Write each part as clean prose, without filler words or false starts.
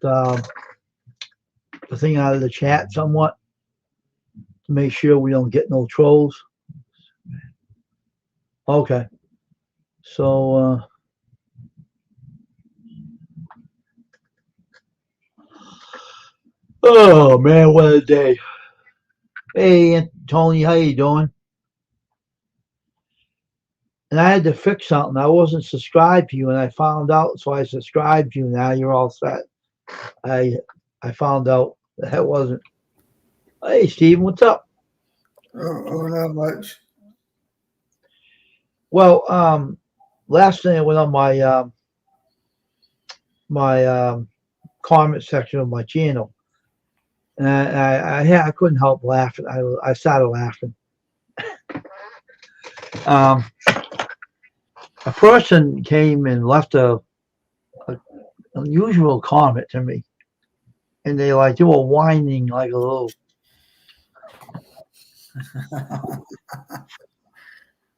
the, the thing out of the chat somewhat to make sure we don't get no trolls. Okay. So, oh man, what a day. Hey, Tony, how you doing? And I had to fix something. I wasn't subscribed to you, and I found out, so I subscribed to you. Now you're all set. I I found out that wasn't. Hey, Steven, what's up? Not much. Well, last night I went on my comment section of my channel, and I couldn't help laughing. I started laughing. Um, a person came and left a unusual comment to me, and they were whining like a little.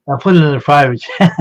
I put it in a private chat.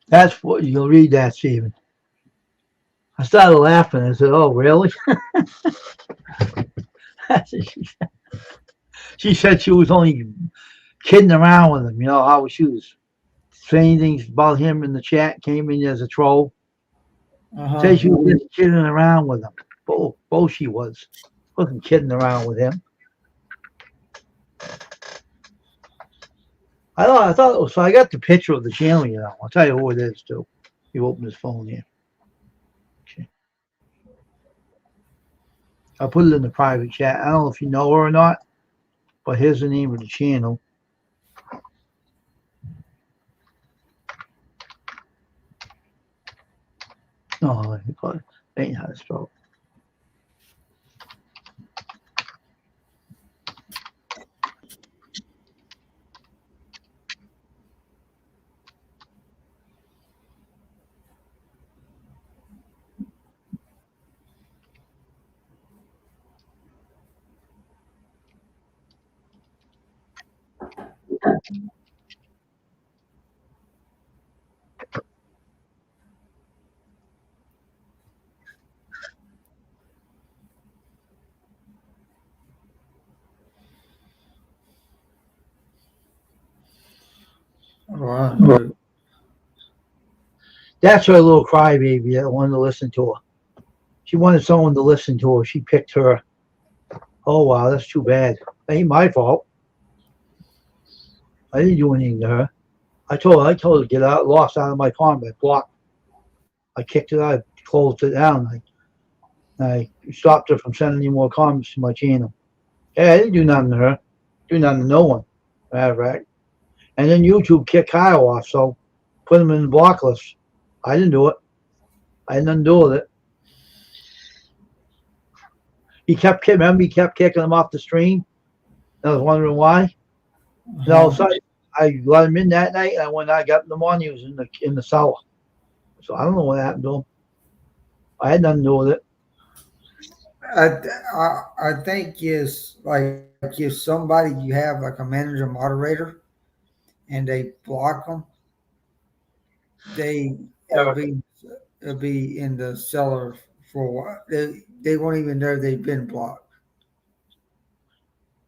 That's what you'll read that, Stephen. I started laughing. I said, "Oh, really?" She said she was only kidding around with him. You know how she was saying things about him in the chat, came in as a troll. Said she was just kidding around with him. Both she was. Wasn't kidding around with him. I thought it was, so I got the picture of the channel, you know. I'll tell you who it is too. You open his phone here. Okay. I'll put it in the private chat. I don't know if you know her or not, but here's the name of the channel. Oh, that ain't how to spell it. Right. That's her little crybaby that wanted to listen to her. She wanted someone to listen to her. She picked her. Oh wow, that's too bad. That ain't my fault. I didn't do anything to her. I told her to get out, lost out of my comment, blocked. I kicked it out, closed it down. I stopped her from sending any more comments to my channel. Yeah, I didn't do nothing to her. Do nothing to no one. Matter of fact. And then YouTube kicked Kyle off, so put him in the block list. I didn't do it. I had nothing to do with it. He kept kicking him off the stream. I was wondering why. And all of a sudden, I let him in that night, and when I got in the morning, he was in the cellar. So I don't know what happened to him. I had nothing to do with it. I think is like if somebody you have like a manager moderator and they block them, they it'll be in the cellar for a while. They won't even know they've been blocked.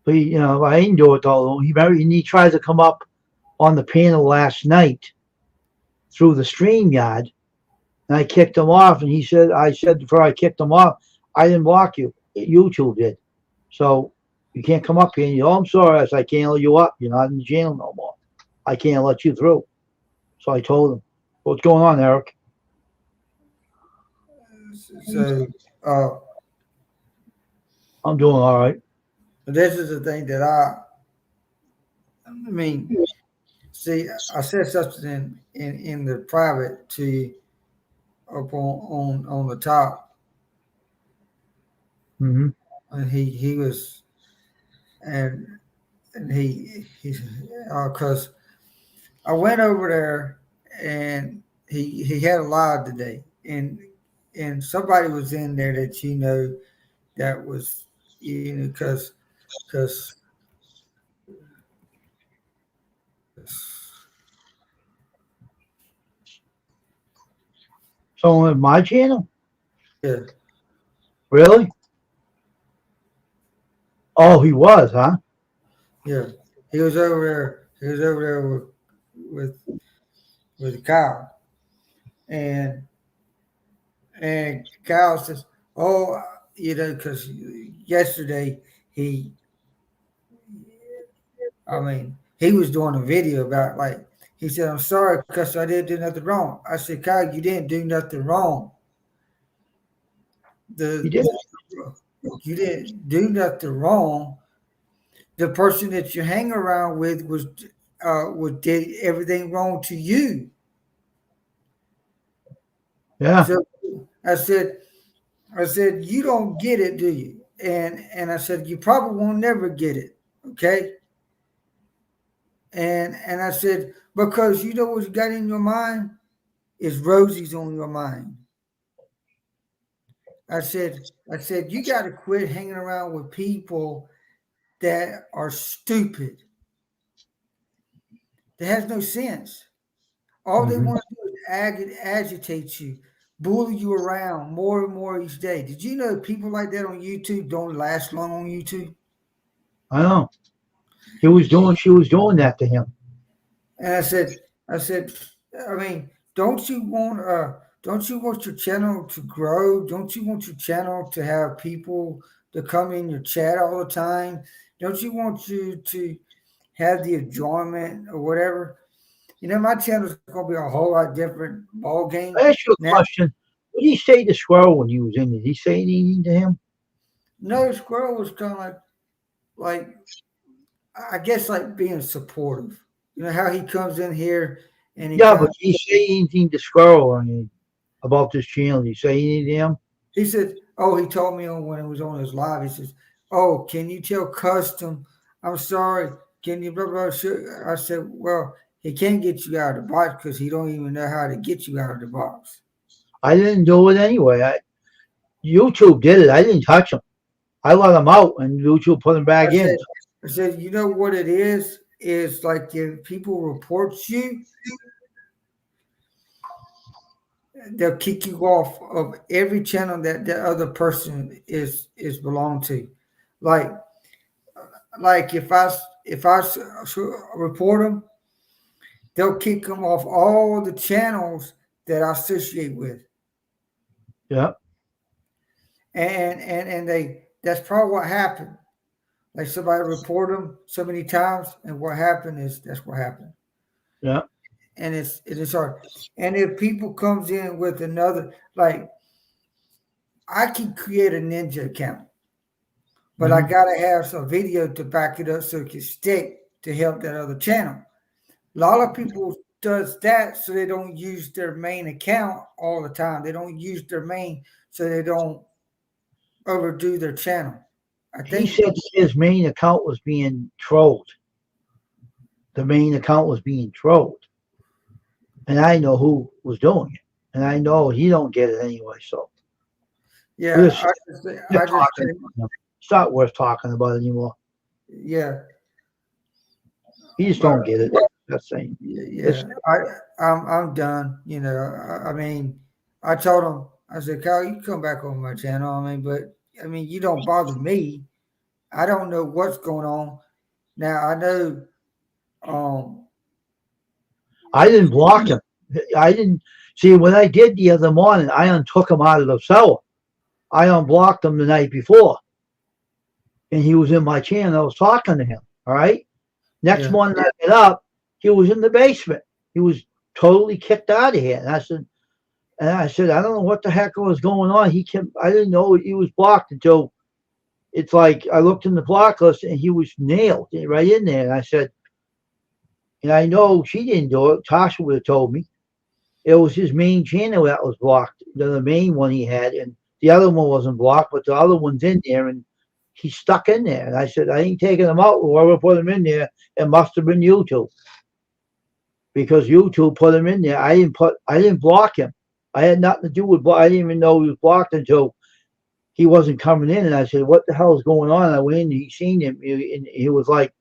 But I didn't do it though. He tried to come up on the panel last night through the StreamYard, and I kicked him off. And I said before I kicked him off, I didn't block you. YouTube did. So you can't come up here. I'm sorry, I can't let you up. You're not in the channel no more. I can't let you through. So I told him, what's going on, Eric? So, I'm doing all right. this is the thing that I mean, see, I said something in the private to you up on the top, Mm-hmm. and he was, and he's because I went over there and he had a live today, and somebody was in there that that was because So on my channel? yeah. Really? Oh, he was, huh? Yeah, he was over there. He was over there with with Kyle, and Kyle says, "Oh, because yesterday he, I mean, he was doing a video about like he said, I'm sorry because I didn't do nothing wrong." I said, "Kyle, you didn't do nothing wrong. He The did. you didn't do nothing wrong. The person that you hang around with was did everything wrong to you." Yeah. So I said, you don't get it, do you? And I said, you probably won't never get it. Okay. And I said, because you know what's got in your mind is Rosie's on your mind. I said, you got to quit hanging around with people that are stupid, that has no sense. All they Mm-hmm. want to do is agitate you, bully you around more and more each day. Did you know people like that on YouTube don't last long on YouTube? I know. She was doing that to him. And I said, I mean, don't you want your channel to grow? Don't you want your channel to have people to come in your chat all the time? Don't you want you to have the enjoyment or whatever? You know, my channel is going to be a whole lot different ball game I asked you a now. question. What did he say to Squirrel when he was in? Did he say anything to him? No, Squirrel was kind of like I guess like being supportive. You know how he comes in here and he Yeah, kind but of did he say anything to Squirrel or anything about this channel? Did he say anything to him? he said, "Oh, he told me on when it was on his live. He says, "Oh, can you tell Custom? I'm sorry. Can you?" Blah, blah, blah. I said, "Well, he can't get you out of the box because he don't even know how to get you out of the box." I didn't do it anyway. YouTube did it. I didn't touch him. I let him out, and YouTube put him I back in. said, you know what it is? Is like if people report you, they'll kick you off of every channel that the other person is belong to. Like if I report them, they'll kick them off all the channels that I associate with, Yeah, and that's probably what happened. Like somebody report them so many times, and what happened is that's what happened. yeah. And it is hard. And if people comes in with another, like I can create a ninja account, but I Mm-hmm. gotta have some video to back it up so it can stick to help that other channel. A lot of people does that so they don't use their main account all the time. They don't use their main so they don't overdo their channel. I He think said his main account was being trolled. The main account was being trolled, and I know who was doing it, and I know he don't get it anyway. So we're yeah, just I just talking think about him. It's not worth talking about anymore. yeah, He just but don't get it. That's saying it's yeah, I'm done. You know, I mean, I told him I said, Kyle, you can come back on my channel. I mean, but I mean, you don't bother me. I don't know what's going on. Now I know um I didn't block him. I didn't see when I did the other morning. I untook him out of the cellar. I unblocked him the night before, and he was in my channel. I was talking to him. All right. Next yeah, morning I get up. He was in the basement. He was totally kicked out of here. And I said, I don't know what the heck was going on. I didn't know he was blocked until it's like I looked in the block list and he was nailed right in there. And I said, and I know she didn't do it. Tasha would have told me. It was his main channel that was blocked, the main one he had, and the other one wasn't blocked, but the other one's in there, and he's stuck in there. And I said, I ain't taking him out. Whoever put him in there, it must have been YouTube, because YouTube put him in there. I didn't block him. I had nothing to do with. I didn't even know he was blocked until he wasn't coming in, and I said, what the hell is going on? And I went in, and he seen him, and he was like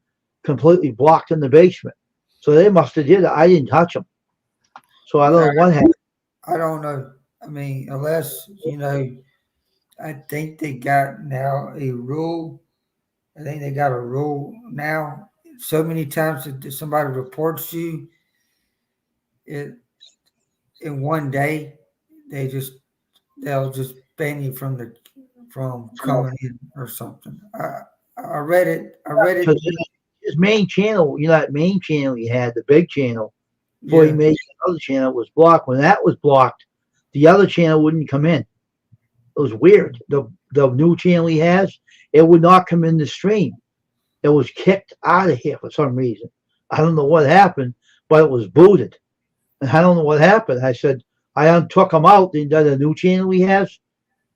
completely blocked in the basement. So they must have did it. I didn't touch him. So I don't know what happened. I don't know. I mean, unless, I think they got now a rule. I think they got a rule now. So many times that somebody reports you, in one day, they'll just ban you from coming in or something. I read it. His main channel, that main channel he had, the big channel, before he made the other channel, was blocked. When that was blocked, the other channel wouldn't come in. It was weird. The new channel he has, it would not come in the stream. It was kicked out of here for some reason. I don't know what happened, but it was booted. And I don't know what happened. I said, I took him out. The new channel he has,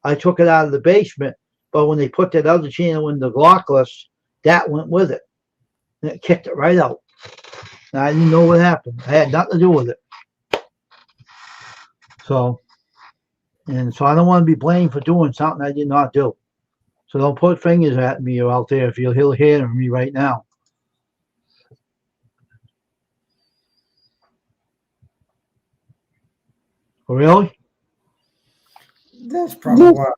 I took it out of the basement. But when they put that other channel in the block list, that went with it. And it kicked it right out. And I didn't know what happened. I had nothing to do with it. So I don't want to be blamed for doing something I did not do. So don't put fingers at me out there if he'll hear me right now. Oh, really? That's probably why.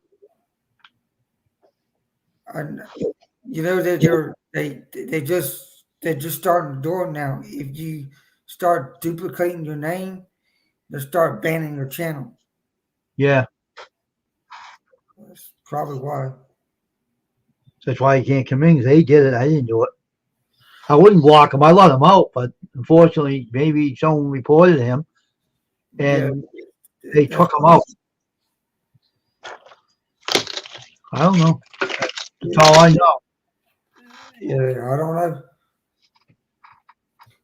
They're just starting doing now. If you start duplicating your name, they'll start banning your channel. Yeah. That's probably why. That's why he can't come in, because they did it. I didn't do it. I wouldn't block him. I let him out, but unfortunately, maybe someone reported him, and they took him out. I don't know. That's all I know. Yeah, I don't know.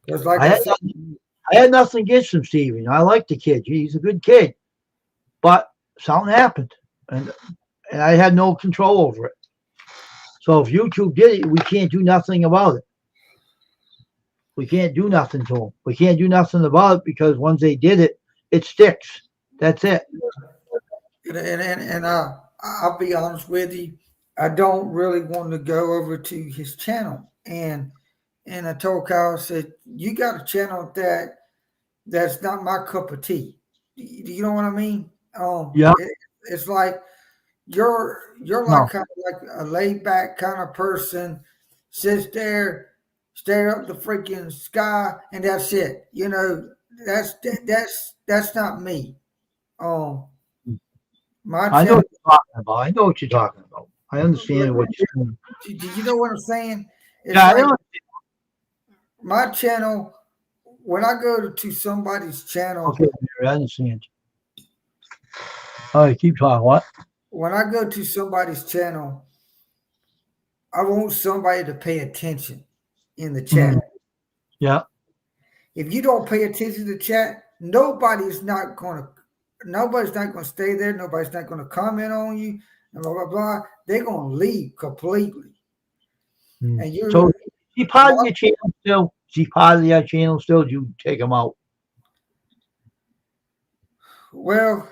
Just like I had nothing against him, Steven. I like the kid. He's a good kid. But something happened, and I had no control over it. So if YouTube did it, we can't do nothing about it. We can't do nothing to them. We can't do nothing about it, because once they did it, it sticks. That's it. And I'll be honest with you, I don't really want to go over to his channel. And I told Kyle, I said, you got a channel that's not my cup of tea. Do you know what I mean? Yeah. It's like you're like kind of like a laid back kind of person, sits there, stare up the freaking sky, and that's it. That's not me. I know what you're talking about. I know what you're talking about. I understand what you're saying. Do you know what I'm saying? It's Yeah, I know. My channel, when I go to somebody's channel. Okay, I understand. All right, keep talking. What? When I go to somebody's channel, I want somebody to pay attention in the chat. Yeah. If you don't pay attention to the chat, nobody's not going to stay there. Nobody's not going to comment on you. Blah, blah, blah. They're going to leave completely. And so is he part of your channel still? Is he part of your channel still? Do you take him out? Well,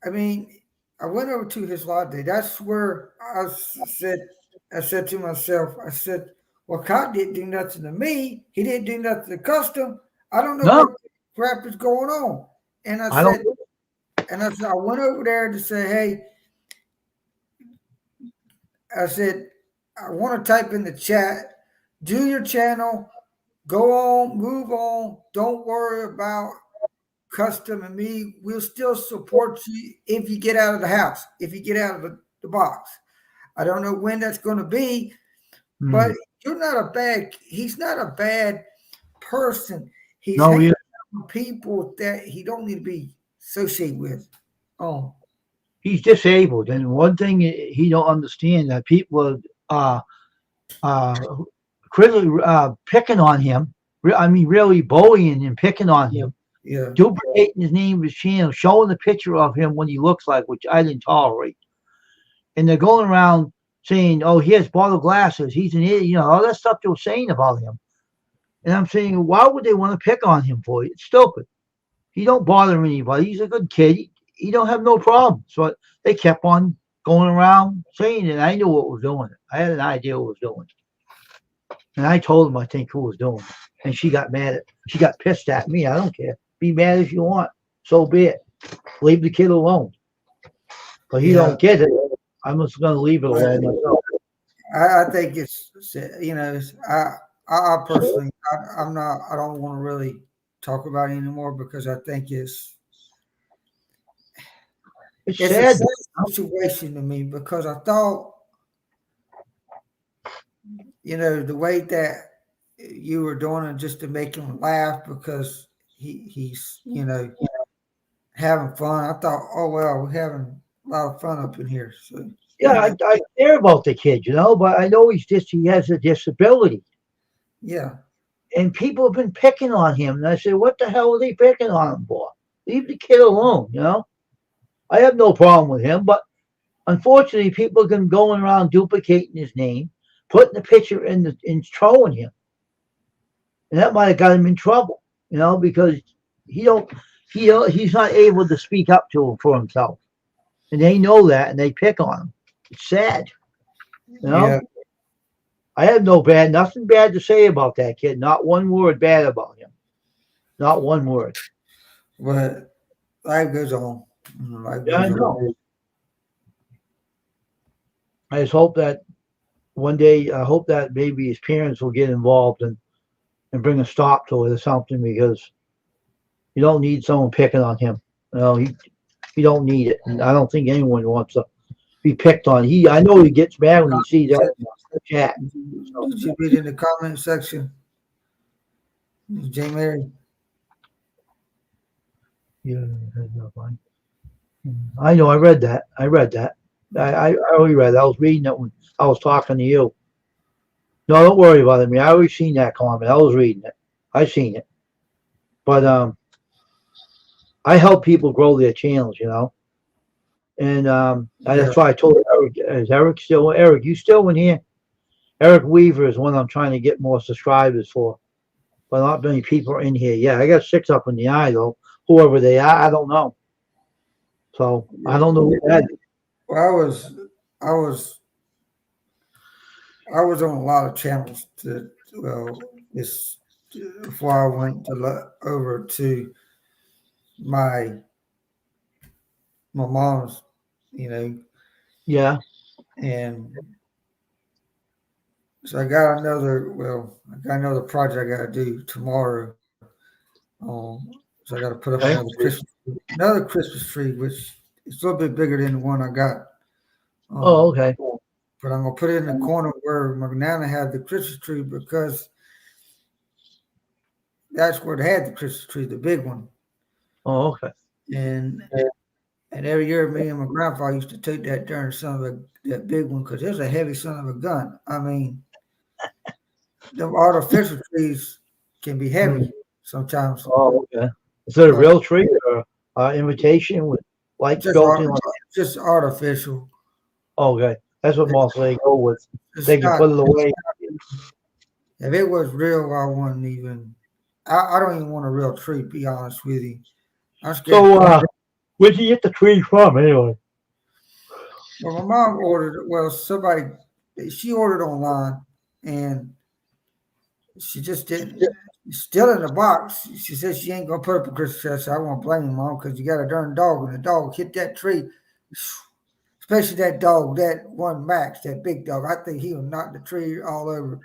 I mean, I went over to his live day. That's where I said to myself, I said, well, Kyle didn't do nothing to me. He didn't do nothing to Custom. I don't know what crap is going on. And I went over there to say, hey, I said, I want to type in the chat, do your channel, go on, move on. Don't worry about Custom and me. We'll still support you if you get out of the house, if you get out of the box. I don't know when that's going to be, but he's not a bad person. He's No, hanging out with people that he don't need to be associated with. Oh, he's disabled, and one thing he don't understand that people are uh, picking on him. I mean, really bullying and picking on yeah, him, yeah, duplicating his name, his channel, showing the picture of him what he looks like, which I didn't tolerate. And they're going around saying, "Oh, he has bottle glasses. He's an idiot." You know, all that stuff they were saying about him. And I'm saying, why would they want to pick on him for it? It's stupid. He don't bother anybody. He's a good kid. He don't have no problem. So they kept on going around saying it. I knew what was doing it. I had an idea what was doing it. And I told him I think who was doing it. And she got pissed at me. I don't care. Be mad if you want. So be it. Leave the kid alone. But he yeah. don't get it. I'm just gonna leave it alone But myself. I think it's I personally I'm not I don't want to really talk about it anymore because I think It's it's a sad. sad situation to me because I thought the way that you were doing it just to make him laugh because he's having fun. I thought, oh well, we're having a lot of fun up in here. So Yeah, you know, I care about the kid, but I know he has a disability. yeah, And people have been picking on him. And I said, what the hell are they picking on him for? Leave the kid alone. I have no problem with him, but unfortunately, people have been going around duplicating his name, putting the picture in trolling him, and that might have got him in trouble. Because he don't he's not able to speak up to him for himself, and they know that, and they pick on him. It's sad. You yeah. know, I have nothing bad to say about that kid. Not one word bad about him. Not one word. But life goes on. Life Yeah, I goes on. know. I just hope that one day, I hope that maybe his parents will get involved and bring a stop to it or something because you don't need someone picking on him. He don't need it, and I don't think anyone wants to be picked on. I know he gets mad when he sees that in the chat. So, Did you read in the comment section? J. Mary. yeah, I know. I read that. I already read it. I was reading it when I was talking to you. No, don't worry about it. I already seen that comment. I was reading it. I seen it. But I help people grow their channels. And Yeah. that's why I told Eric, is Eric still, Eric, you still in here? Eric Weaver is one I'm trying to get more subscribers for. But not many people are in here. Yeah, I got 6 up in the eye, though. Whoever they are, I don't know. So I don't know who that is. Well, I was on a lot of channels this before I went over to my mom's, Yeah, and so I got another project I got to do tomorrow. So I got to put up okay. another Christmas tree, which is a little bit bigger than the one I got. Oh, Um, okay. but I'm gonna put it in the corner where my nana had the Christmas tree because that's where they had the Christmas tree, the big one. Oh, okay. And and every year, me and my grandpa used to take that darn that big one because it was a heavy son of a gun. I mean, the artificial trees can be Hmm. heavy sometimes. Oh, okay. Is it a So real tree or invitation with lights just built in? just artificial. Oh, okay. That's what most they go with. It's They can not. put it away. If it was real, I wouldn't even. I don't even want a real tree. To be honest with you, I'm scared. So, where'd you get the tree from, anyway? Well, my mom ordered. Well, she ordered online, and she just didn't. It's still in the box. She says she ain't gonna put up a Christmas tree. I said, I won't blame you, Mom, because you got a darn dog, and the dog hit that tree. Especially that dog, that one Max, that big dog. I think he'll knock the tree all over.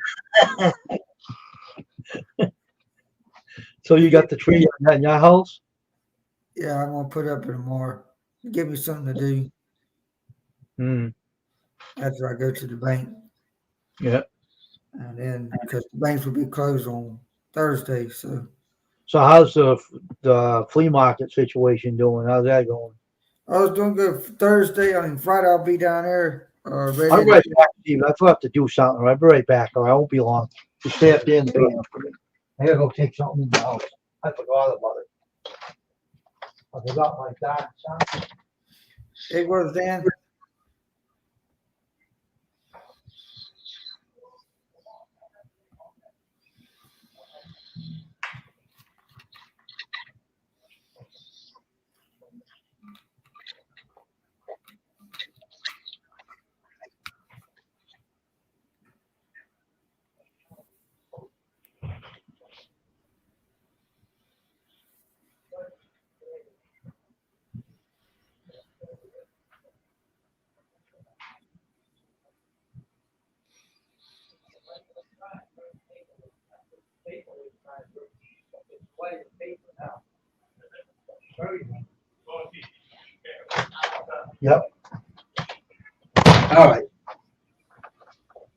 So He you get, got the tree in your house? yeah, I'm gonna put it up in tomorrow. Give me something to do Hmm. after I go to the bank, Yeah. and then because the banks will be closed on Thursday, so So how's the flea market situation doing? How's that going? I was doing good for Thursday. I mean, Friday I'll be down there. I'll Ready be right back, Steve. I have to do something. I'll be right back, or I won't be long. Just stay up there in the van. I gotta go take something in the house. I forgot about it. I forgot my darn son. It was Dan. Yep. All right.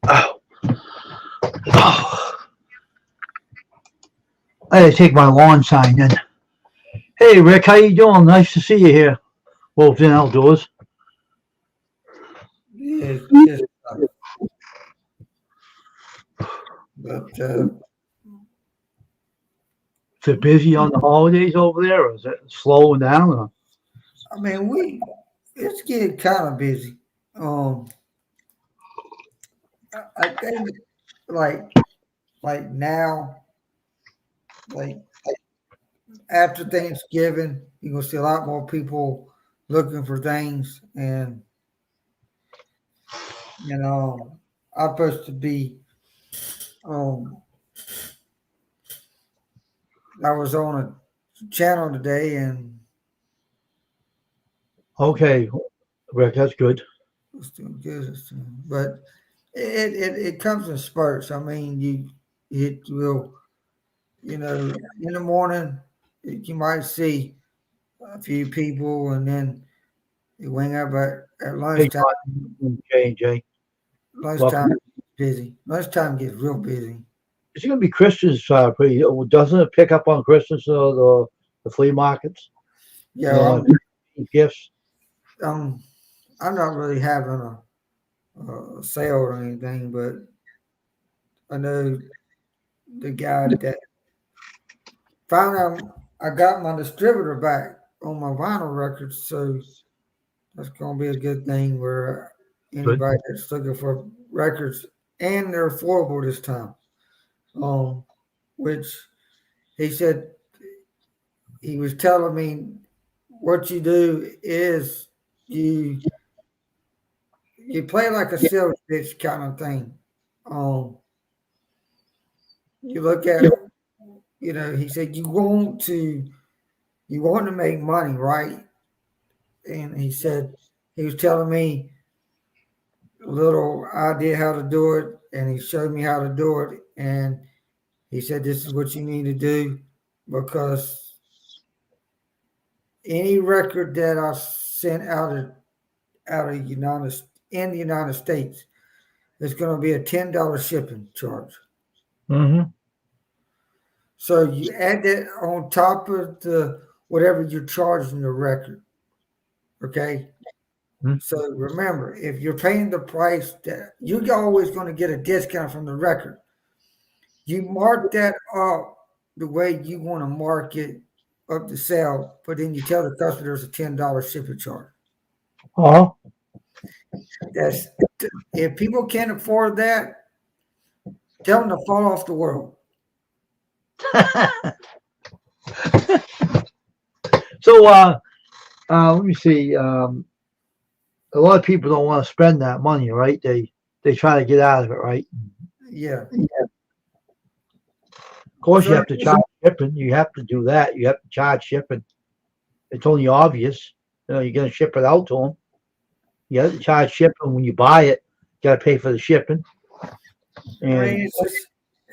Oh. Oh. I gotta take my lawn sign in. Hey Rick, how you doing? Nice to see you here. Wolves in Outdoors. Yes, yes. But Is it busy on the holidays over there, or is it slowing down? Or? I mean, it's getting kind of busy. I think like now, like after Thanksgiving, you're gonna see a lot more people looking for things, and I'm supposed to be. Um, I was on a channel today, and Okay, Rick, that's good. it's doing good. But it comes in spurts. I mean, it will, in the morning you might see a few people, and then you wing up at Hey, lunchtime. J&J. Lunchtime gets busy. Lunchtime gets real busy. It's going to be Christmas. Doesn't it pick up on Christmas? The flea markets. Yeah, Gifts. I'm not really having a sale or anything, but I know the guy that found out I got my distributor back on my vinyl records, so that's gonna be a good thing where anybody that's looking for records, and they're affordable this time. Which he said he was telling me what you do is you play like a sales pitch kind of thing. You look at, he said you want to make money, right? And he said he was telling me a little idea how to do it, and he showed me how to do it, and he said this is what you need to do, because any record that I sent out of in the United States, there's going to be a $10 shipping charge. Mm-hmm. So you add that on top of whatever you're charging the record. Okay. Mm-hmm. So remember, if you're paying the price, that you're always going to get a discount from the record. You mark that up the way you want to mark it up to sell, but then you tell the customer there's a $10 shipping charge. Oh. If people can't afford that, tell them to fall off the world. So let me see. A lot of people don't want to spend that money, right? They try to get out of it, right? Yeah. Of course, you have to charge shipping. You have to do that. You have to charge shipping. It's only obvious. You're going to ship it out to them. You have to charge shipping when you buy it. You got to pay for the shipping. And I mean,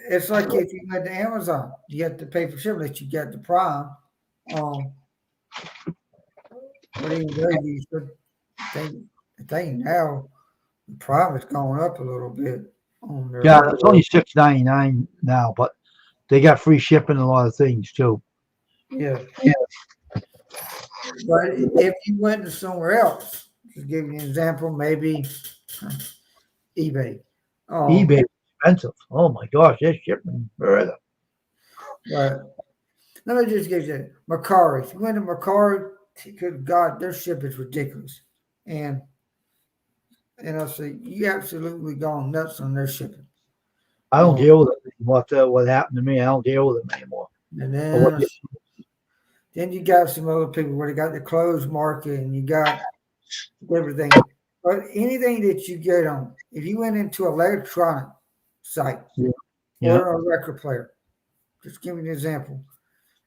it's like if you went to Amazon, you have to pay for shipping that you get the Prime. But even though you should think now, the Prime is going up a little bit. Yeah, it's only $6.99 now, but they got free shipping and a lot of things too. Yeah. But if you went to somewhere else, to give you an example, maybe eBay. eBay is expensive. Oh my gosh, they're shipping further. But let me just give you Mercari. If you went to Mercari, good God, their shipping's ridiculous. And I say you absolutely gone nuts on their shipping. I don't Um, deal with it. What happened to me? I don't deal with them anymore. and Or what, then you got some other people where they got the clothes market and you got everything. But anything that you get on, if you went into an electronic site yeah, yeah. or a record player, just give me an example,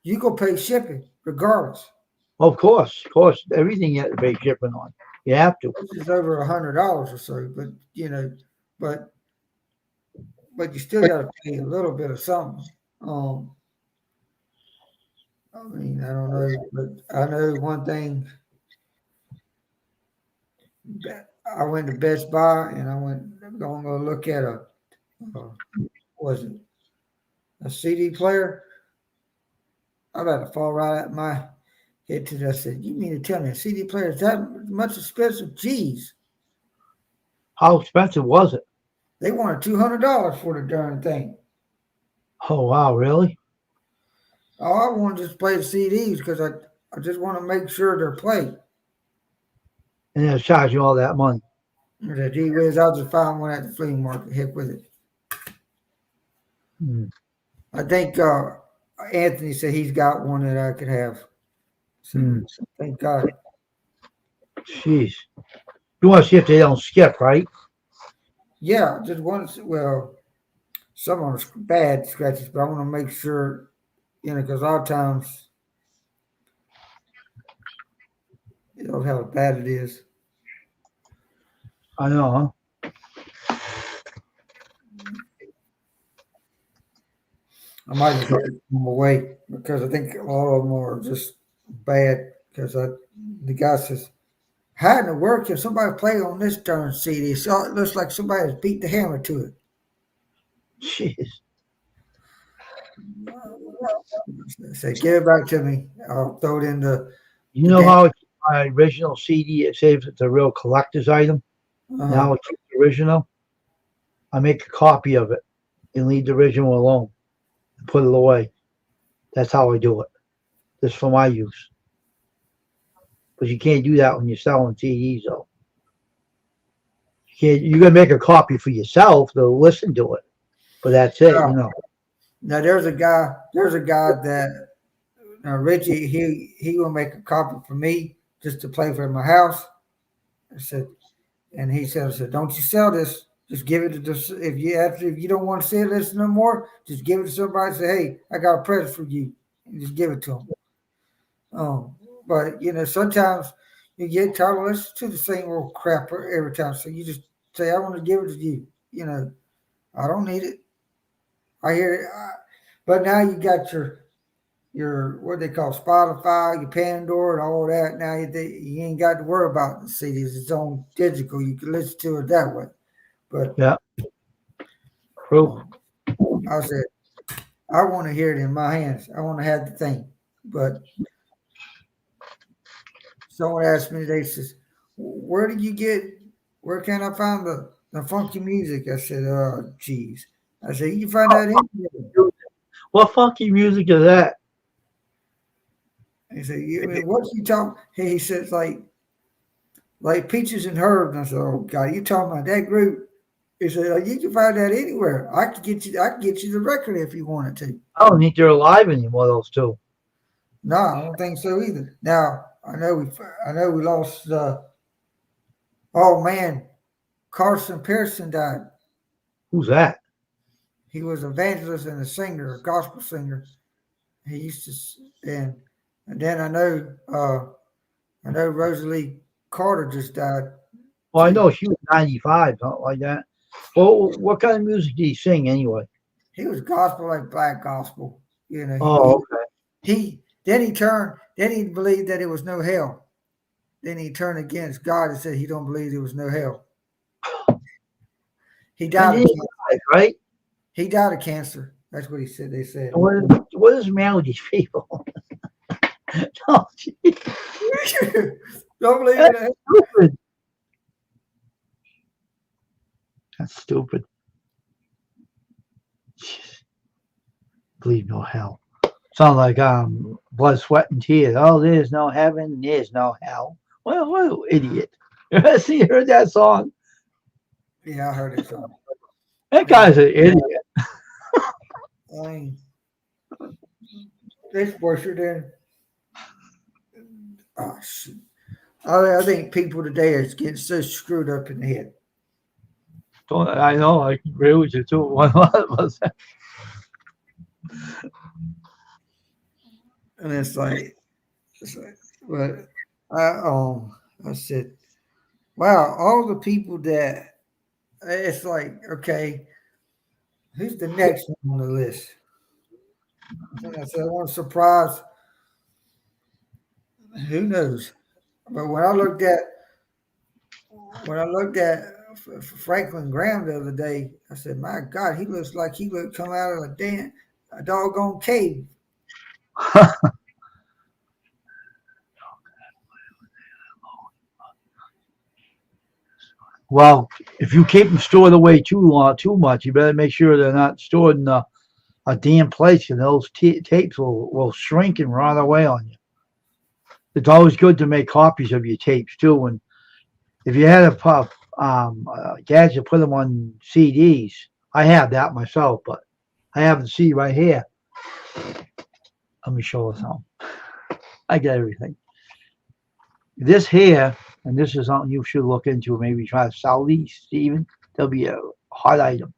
you go pay shipping regardless. Of course, everything you have to pay shipping on. You have to. This is over $100 or so, but but you still got to pay a little bit of something. Um, I mean, I don't know, but I know one thing. I went to Best Buy and I went going to go look at was it a CD player? I about to fall right out my head to that. I said, "You mean to tell me a CD player is that much expensive?" Jeez, How expensive was it? they wanted $200 for the darn thing. Oh wow, really? Oh, I want to just play the CDs because I just want to make sure they're played. And they'll charge you all that money. I said, "Gee whiz, I'll just find one at the flea market. Heck with it." Hmm. I think Anthony said he's got one that I could have. So thank God. Jeez. You want to see if they don't skip, right? Yeah, just once. Well, some are bad scratches, but I want to make sure, because a lot of times you know how bad it is. I know, huh? I might just give them away because I think a lot of them are just bad. Because the guy says, "How in the world can somebody play on this darn CD? So it looks like somebody has beat the hammer to it." Jeez. I say, "Give it back to me. I'll throw it in You the know game." how it's my original CD, it says it's a real collector's item. Uh-huh. Now it's the original. I make a copy of it and leave the original alone and put it away. That's how I do it. Just for my use. But you can't do that when you're selling CDs, though. You can make a copy for yourself to listen to it, but that's it. Now there's a guy. There's a guy that Richie. He will make a copy for me just to play for my house. I said, and he said, "I said, don't you sell this? Just give it to this. If you don't want to see this no more, just give it to somebody. Say, hey, I got a present for you, and just give it to them." But sometimes you get tired of listening to the same old crap every time. So you just say, "I want to give it to you." I don't need it. I hear it. But now you got your what they call Spotify, your Pandora, and all that. Now you ain't got to worry about the CDs. It's on digital. You can listen to it that way. But Yeah. True. I said, I want to hear it in my hands. I want to have the thing. But someone asked me, they says, where where can I find the funky music? I said, oh, geez. I said, you can find that anywhere. What funky music is that? He said, I mean, what's you talking? He says, like Peaches and Herb. And I said, oh, God, you talking about that group? He said, oh, you can find that anywhere. I can get you the record if you wanted to. I don't think they're alive anymore, those two. No, I don't think so either. Now, I know we lost, oh, man, Carson Pearson died. Who's that? He was an evangelist and a singer, a gospel singer. He used to, and then I know Rosalie Carter just died. Well, I know she was 95, something like that. Well, what kind of music did he sing anyway? He was gospel, like black gospel. Oh, okay. Then he believed that there was no hell. Then he turned against God and said he don't believe there was no hell. He died of cancer. Right? He died of cancer. That's what he said. They said. What is the matter with these people? Oh, gee, Don't believe in that's that. stupid. That's stupid. Jeez, believe no hell. Sounds like blood, sweat, and tears. Oh, there's no heaven, there's no hell. Well, what an idiot. See, you heard that song? Yeah, I heard it. So That yeah, guy's an idiot. I mean, it's worse than. Oh shit. I think people today are getting so screwed up in the head. I know, I agree with you too. 100%. And it's like, but I said, wow, all the people that it's like, okay, who's the next one on the list? And I said, I want to surprise. Who knows? But when I looked at Franklin Graham the other day, I said, my God, he looks like he would come out of a doggone cave. Well, if you keep them stored away too much, you better make sure they're not stored in a damn place, and those tapes will shrink and rot away on you. It's always good to make copies of your tapes too. And if you had a gadget, put them on CDs. I have that myself, but I have the CD right here. Let me show you something. I got everything. This here, and this is something you should look into. Maybe try to sell these, Steven. They'll be a hot item.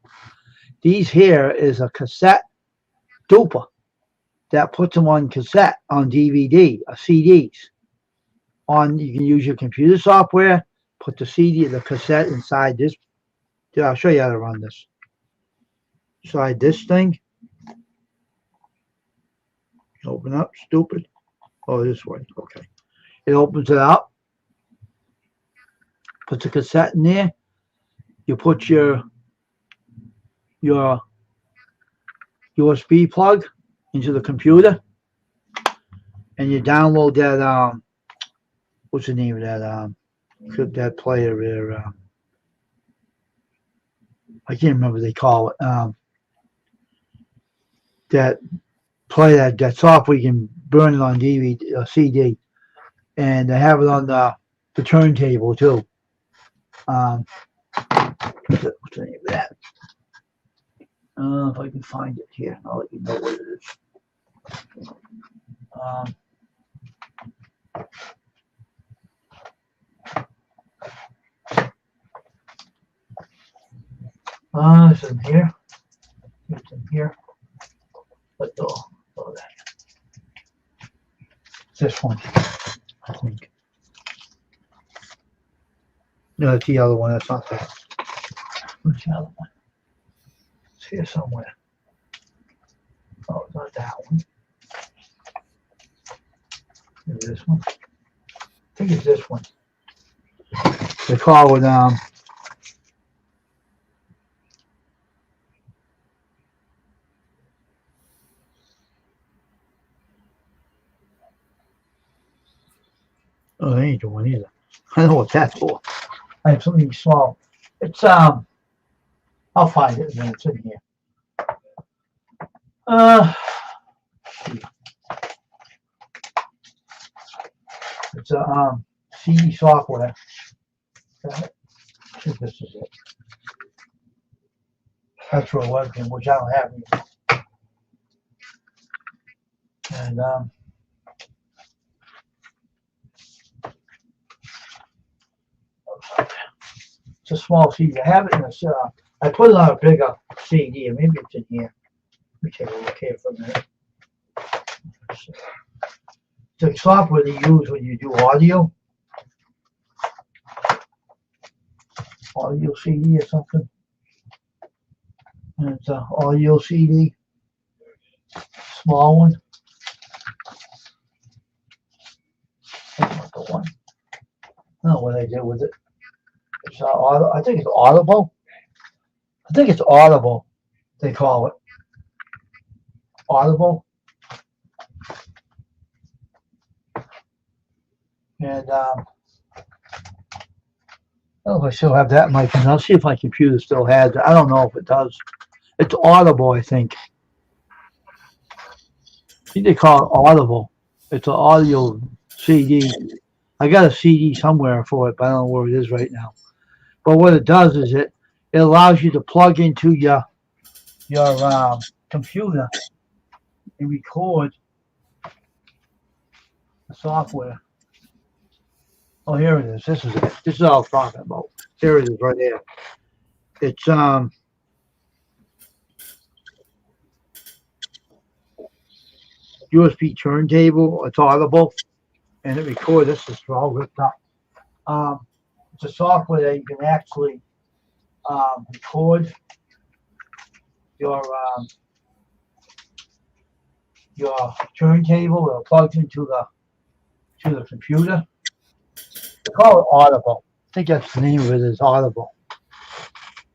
These here is a cassette duper that puts them on cassette, on DVD, CDs. You can use your computer software, put the CD, the cassette inside this. Yeah, I'll show you how to run this. Inside this thing. Open up, stupid. Oh, this way. Okay. It opens it up. Puts the cassette in there. You put your USB plug into the computer, and you download that what's the name of that player there? I can't remember what they call it. That play that software you can burn it on DVD, CD, and they have it on the turntable too. What's the name of that? If I can find it here, I'll let you know what it is. It's in here. It's in here. But that. This one, I think. No, it's the other one. That's not that. What's the other one? It's here somewhere. Oh, it's not that one. Maybe this one. I think it's this one. They call it oh, they ain't doing either. I know what that's for. I have something small. It's I'll find it when it's in here. It's a CD software. I think this is it. That's for a webcam, which I don't have anymore. And it's a small CD. I have it in a. I put it on a bigger CD. Maybe it's in here. Let me take a look here for a minute. It's a software they use when you do audio CD or something. And it's an audio CD, small one. That's not the one. I don't know what I did with it. It's I think it's Audible. I think it's Audible. They call it Audible. And I don't know if I still have that in my computer. I'll see if my computer still has it. I don't know if it does. It's Audible, I think. I think they call it Audible. It's an audio CD. I got a CD somewhere for it, but I don't know where it is right now. But what it does is it allows you to plug into your computer and record the software. Oh, here it is. This is it. This is what I was talking about. Here it is right there. It's USB turntable. It's Audible, and it records. This is all ripped up. It's a software that you can actually record your turntable. It plugs into the computer. They call it Audible. I think that's the name of it, is Audible.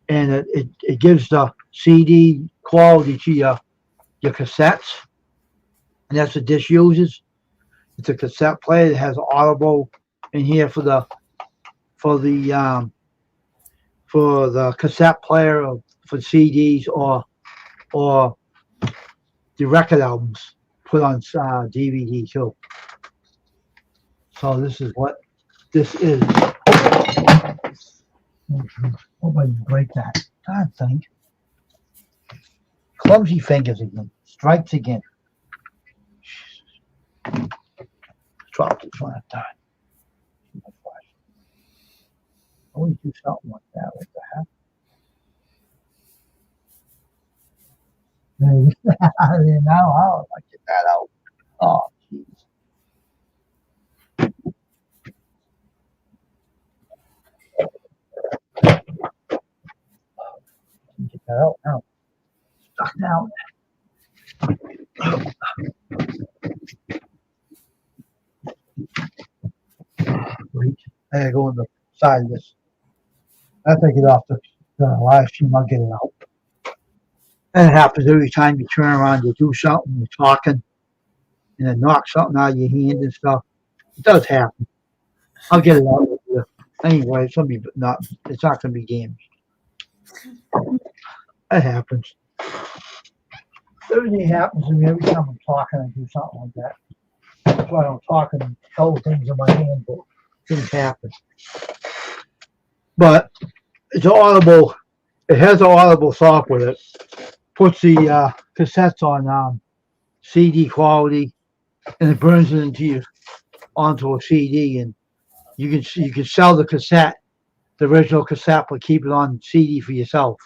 And it gives the CD quality to your cassettes. And that's what this uses. It's a cassette player that has Audible in here for the cassette player for CDs or the record albums put on DVD too. So this is what this is. Hope I didn't break that. I think. Clumsy fingers again. Strikes again. Dropped it one time. I always do something like that. What the heck? Now I'll get that out. Oh, jeez. Get that out now. Stuck now. Wait, I gotta go on the side of this. I take it off the live stream. I'll get it out. And it happens every time you turn around to do something, you're talking, and it knocks something out of your hand and stuff. It does happen. I'll get it out with you. Anyway, it's not gonna be damaged. That happens. Everything happens to me every time I'm talking and do something like that. That's why I'm talking and hold things in my hand, but things happen. But it's Audible. It has Audible software that puts the cassettes on CD quality, and it burns it onto a CD, and you can sell the cassette, the original cassette, but keep it on CD for yourself,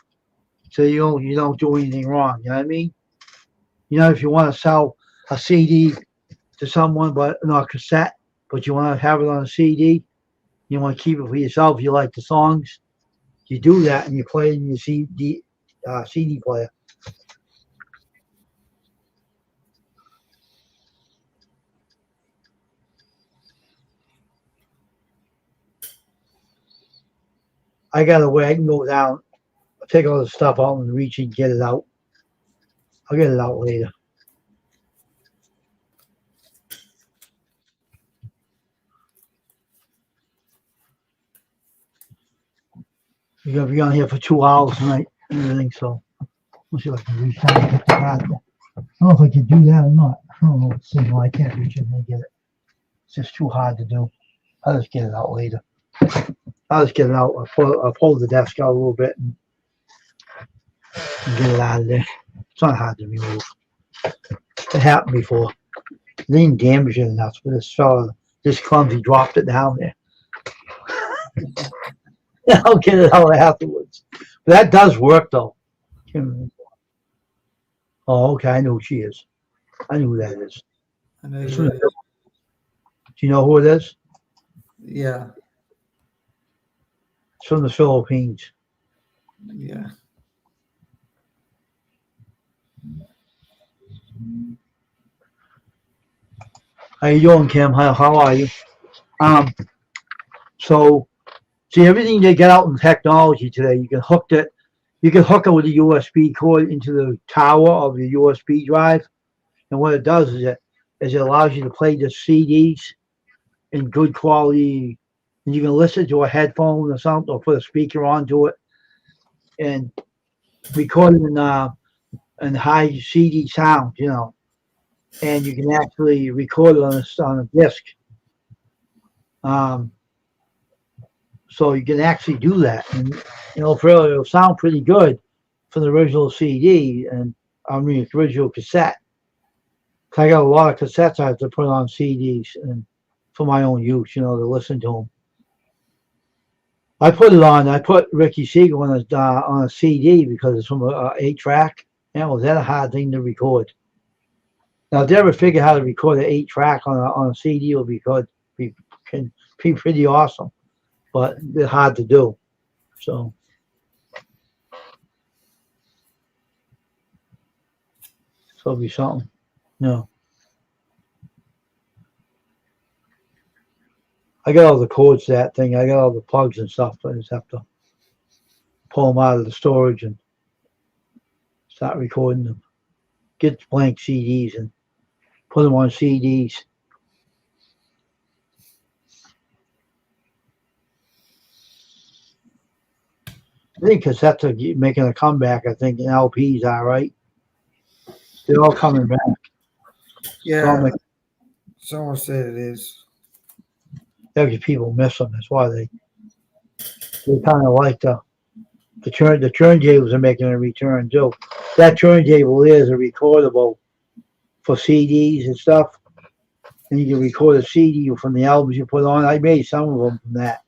so you don't do anything wrong. You know what I mean? You know, if you want to sell a CD to someone, but not a cassette, but you want to have it on a CD, you want to keep it for yourself. You like the songs, you do that, and you play it in your CD player. I got a way I can go down, take all the stuff out and reach and get it out. I'll get it out later. You're gonna be on here for 2 hours tonight and everything, so let's see if I can reach down and get the card. I don't know if I can do that or not. I don't know. See, no, I can't reach it and get it. It's just too hard to do. I'll just get it out later. I'll just get it out. I'll pull the desk out a little bit and get it out of there. It's not hard to remove. It happened before. They didn't damage it enough, but this clumsy dropped it down there. I'll get it out afterwards. But that does work, though. Oh, okay. I know who she is. I know who that is. I know Do you know who it is? Yeah. It's from the Philippines. Yeah. How you doing, Kim? How are you? So, see, everything they get out in technology today, you can hook it with a USB cord into the tower of the USB drive, and what it does is it allows you to play the CDs in good quality, and you can listen to a headphone or something, or put a speaker onto it, and record it in high CD sound, you know, and you can actually record it on a disc. Um, so you can actually do that, and you know, it'll sound pretty good for the original CD, and I mean original cassette. I got a lot of cassettes I have to put on CDs and for my own use, you know, to listen to them. I put Ricky Siegel on a CD because it's from a 8-track. And was that a hard thing to record? Now, if they ever figure how to record an 8-track on a CD, it'll can be pretty awesome, but it's hard to do. So it'll be something. No. I got all the cords to that thing. I got all the plugs and stuff. I just have to pull them out of the storage and start recording them. Get blank CDs and put them on CDs. I think cassettes are making a comeback. I think and LPs are, right? They're all coming back. Yeah, someone said it is. Every people miss them. That's why they kind of like the turntables are making a return too. That turntable is a recordable for CDs and stuff, and you can record a CD from the albums you put on. I made some of them from that.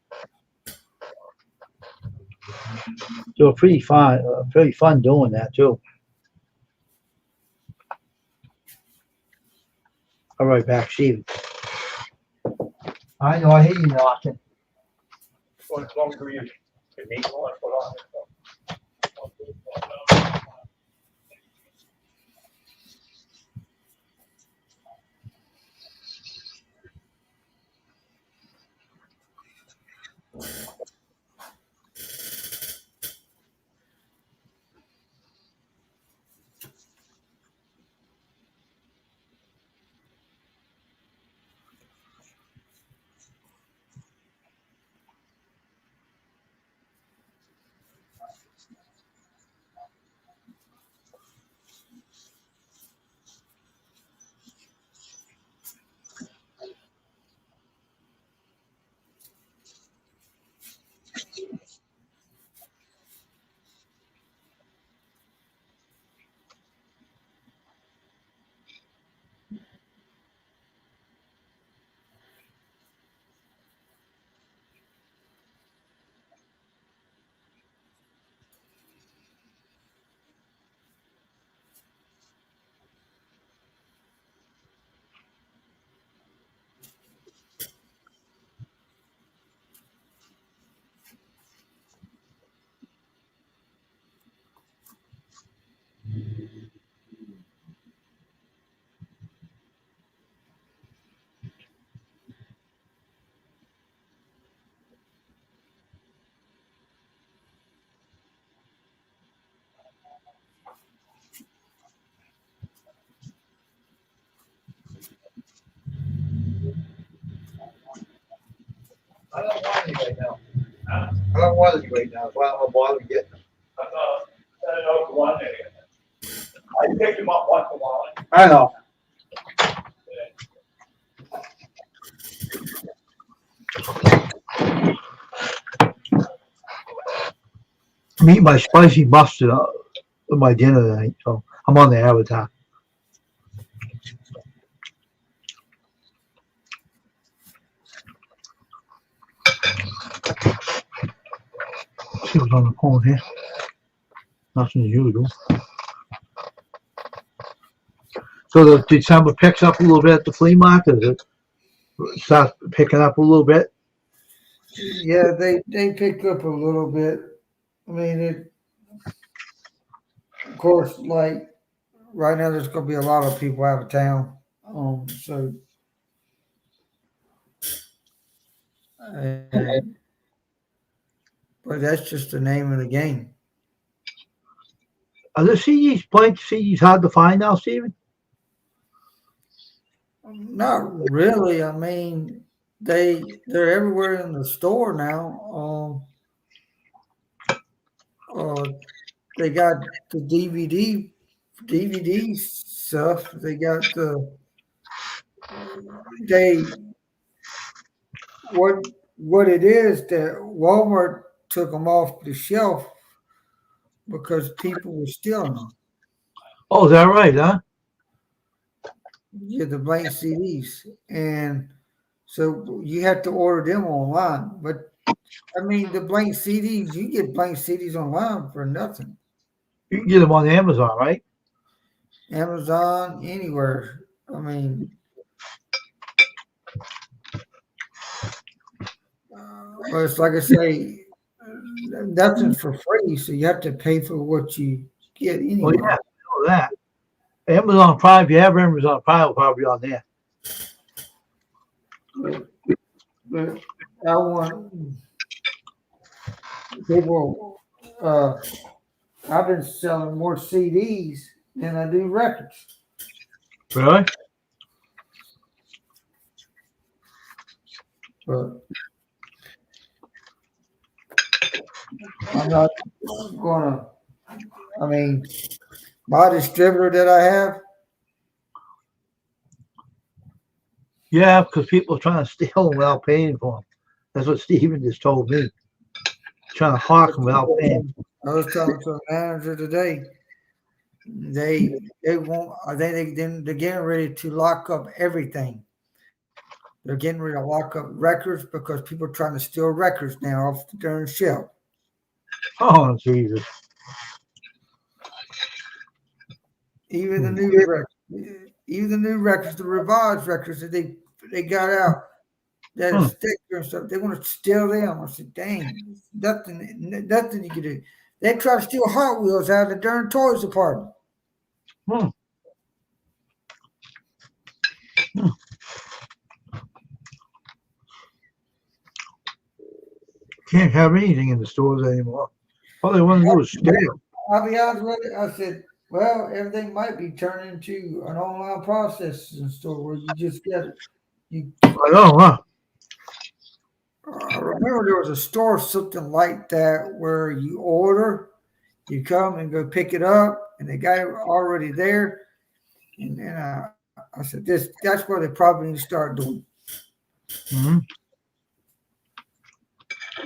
So pretty fun doing that too. All right, back, Steven. I know, I hate you knocking. One longer you can make one put on it. I don't want any right now. I don't want any right now. Why don't I bother getting them? I don't know if you want any. I pick them up once in a while. I know. I'm eating my spicy mustard with my dinner tonight, so I'm on the Avatar. See what's on the phone here. Nothing as usual. So the December picks up a little bit at the flea market. Does it start picking up a little bit? Yeah, they pick up a little bit. I mean, of course, like right now, there's going to be a lot of people out of town. So, but that's just the name of the game. Are the CDs, blank CDs, hard to find now, Steven? Not really. I mean, they're everywhere in the store now. They got the DVD stuff. They got they what it is that Walmart took them off the shelf because people were stealing them. Oh, is that right, huh? Yeah, the blank CDs, and so you have to order them online. But I mean, the blank CDs, you get blank CDs online for nothing. You can get them on Amazon, right? Amazon, anywhere. I mean, but it's like I say, nothing's for free, so you have to pay for what you get Well, anyway. yeah, I know that. Amazon Prime, if you have Amazon Prime, will probably be on there. But I want people. I've been selling more CDs than I do records. Really? But I'm not gonna. I mean, my distributor that I have, Yeah, because people are trying to steal them without paying for them. That's what Steven just told me. Trying to hawk them without paying. I was talking to a manager today. They won't. I think they're getting ready to lock up everything. They're getting ready to lock up records because people are trying to steal records now off the darn shelf. Oh, Jesus. Even the new records, even the new records, the revised records that they got out, that are sticker and stuff, they want to steal them. I said, dang, nothing you can do. They try to steal Hot Wheels out of the darn toys department. Can't have anything in the stores anymore. All they want to do is steal. I'll be honest with you. I said, well, everything might be turning into an online processing store where you just get it. I know, huh? I remember there was a store, something like that, where you order, you come and go pick it up, and they got it already there. And then I said, that's what they probably need to start doing. Mm-hmm.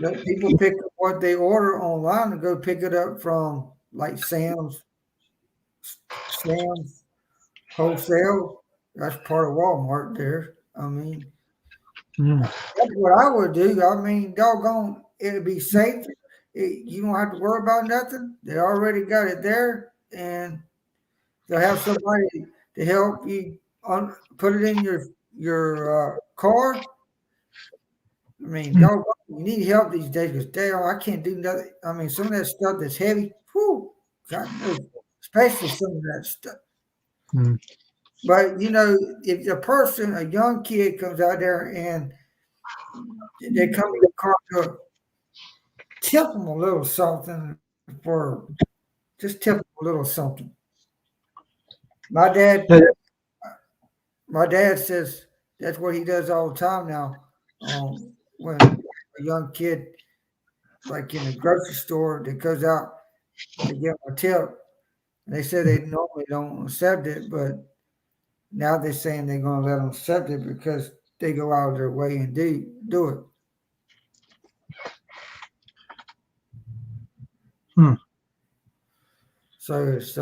Let people pick up what they order online and go pick it up from like Sam's Wholesale. That's part of Walmart there. I mean, that's what I would do. I mean, doggone, it'd be safe. You don't have to worry about nothing. They already got it there, and they'll have somebody to help you put it in your car. I mean, doggone, you need help these days because damn, I can't do nothing. I mean, some of that stuff that's heavy, whew, God knows, especially some of that stuff. But you know, if a young kid comes out there and they come in the car to tip them a little something just tip them a little something. My dad says that's what he does all the time now. When a young kid, like in a grocery store, that goes out to get a tip, they say they normally don't accept it, but now they're saying they're going to let them accept it because they go out of their way and do it. So it's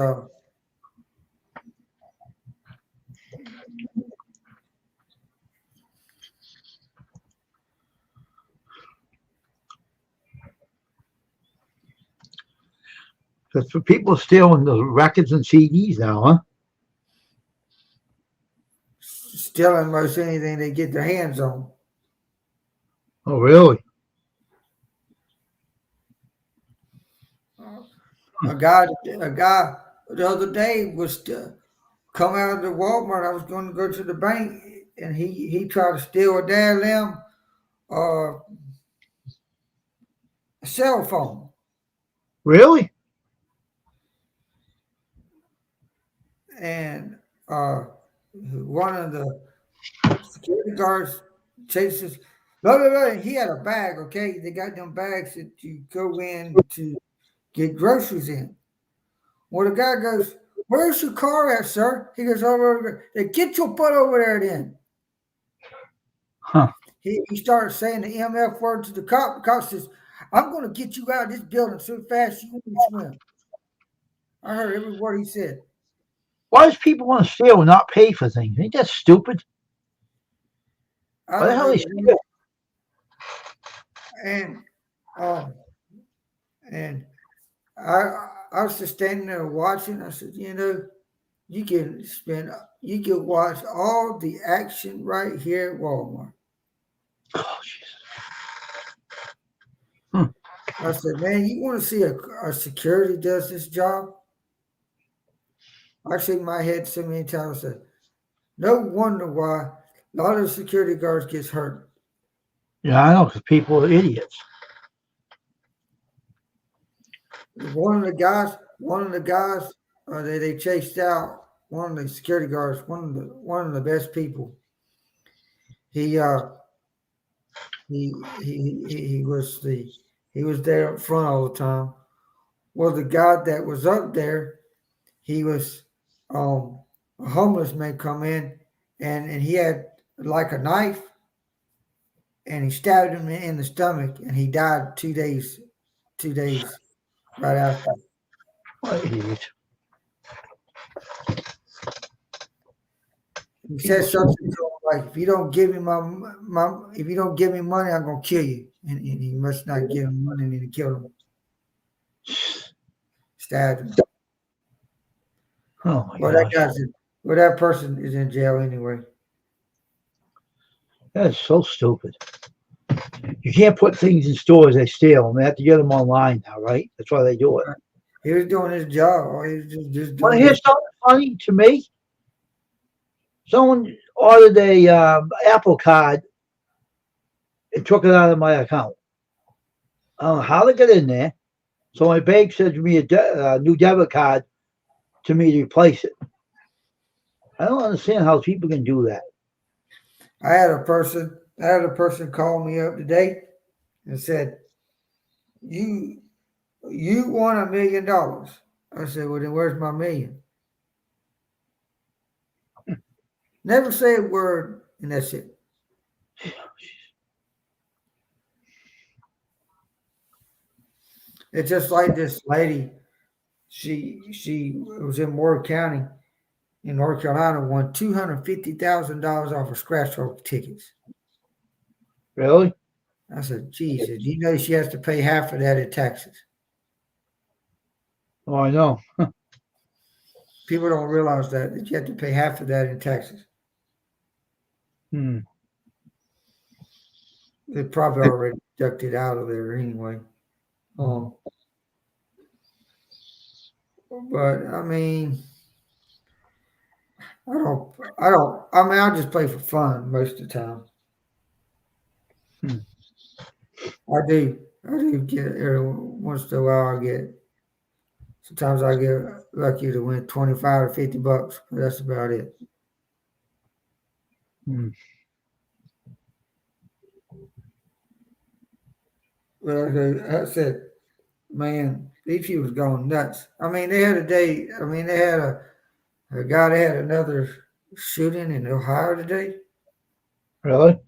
Because for people stealing the records and CDs now, huh? stealing most anything they get their hands on. Oh, really? A guy the other day was come out of the Walmart. I was going to go to the bank, and he tried to steal a damn a cell phone. Really? And one of the security guards Chase says, blah, blah, blah. He had a bag, okay? They got them bags that you go in to get groceries in. Well, the guy goes, where's your car at, sir? He goes, over there. Get your butt over there then. Huh. He started saying the MF word to the cop. The cop says, I'm going to get you out of this building so fast you won't swim. I heard every word he said. Why does people want to steal and not pay for things? Ain't that stupid? I Why the don't hell know. they steal? And I was just standing there watching. I said, you know, you can watch all the action right here at Walmart. Oh, Jesus. I said, man, you want to see a security does this job? I shake my head so many times. I said, no wonder why a lot of security guards gets hurt. Yeah, I know, because people are idiots. One of the guys they chased out, one of the security guards, one of the best people. He was there up front all the time. Well, the guy that was up there, he was a homeless man come in, and he had like a knife, and he stabbed him in the stomach, and he died 2 days right after. What idiot. He said something to him like, "If you don't give me if you don't give me money, I'm gonna kill you." And he must not give him money, and he killed him, stabbed him. Oh, my Well, gosh. that person is in jail anyway. That is so stupid. You can't put things in stores they steal them. They have to get them online now, right? That's why they do it. He was doing his job. Or he was just Want to doing hear his something funny to me? Someone ordered a Apple Card and took it out of my account. I don't know how to get in there. So my bank sends me a new debit card to me to replace it. I don't understand how people can do that. I had a person call me up today and said, You won $1 million. I said, well, then where's my million? Never say a word, and that's it. It's just like this lady. She was in Moore County in North Carolina, won $250,000 off of scratch off tickets. Really? I said, Jesus, you know she has to pay half of that in taxes. Oh, I know. People don't realize that you have to pay half of that in taxes. Hmm. They probably already deducted out of there anyway. But I mean, I just play for fun most of the time. I do get every once in a while. Sometimes I get lucky to win 25 or $50, but that's about it. But I said, man, these people was going nuts. I mean, they had a day. I mean, they had a guy that had another shooting in Ohio today. Really?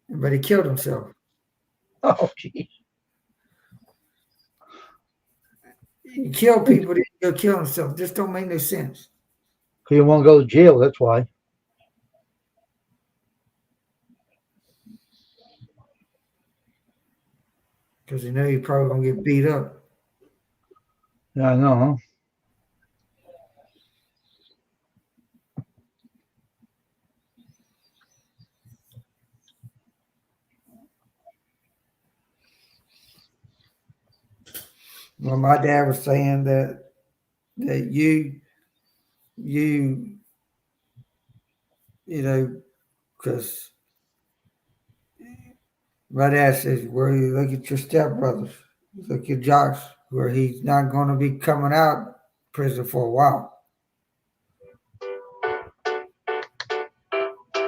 But he killed himself. Oh, geez. You kill people, then he'll kill himself. Just don't make no sense. Because you won't go to jail, that's why. Because you know you're probably going to get beat up. Yeah, I know. Well, my dad was saying that you know, because my dad says, where you look at your stepbrothers, look at Josh, where he's not going to be coming out of prison for a while.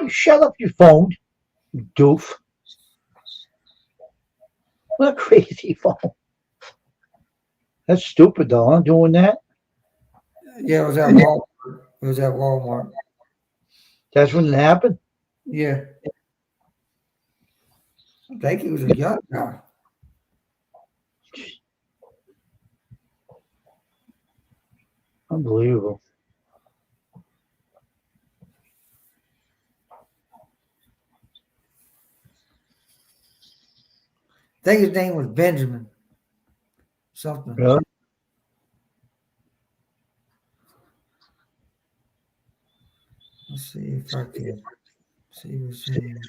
You shut up your phone. Doof. What a crazy phone. That's stupid though, huh? Doing that. Yeah, it was at Walmart. It was at Walmart. That's when it happened. Yeah. I think he was a young guy. Unbelievable. I think his name was Benjamin. Something. Really? Let's see if I can see what's in.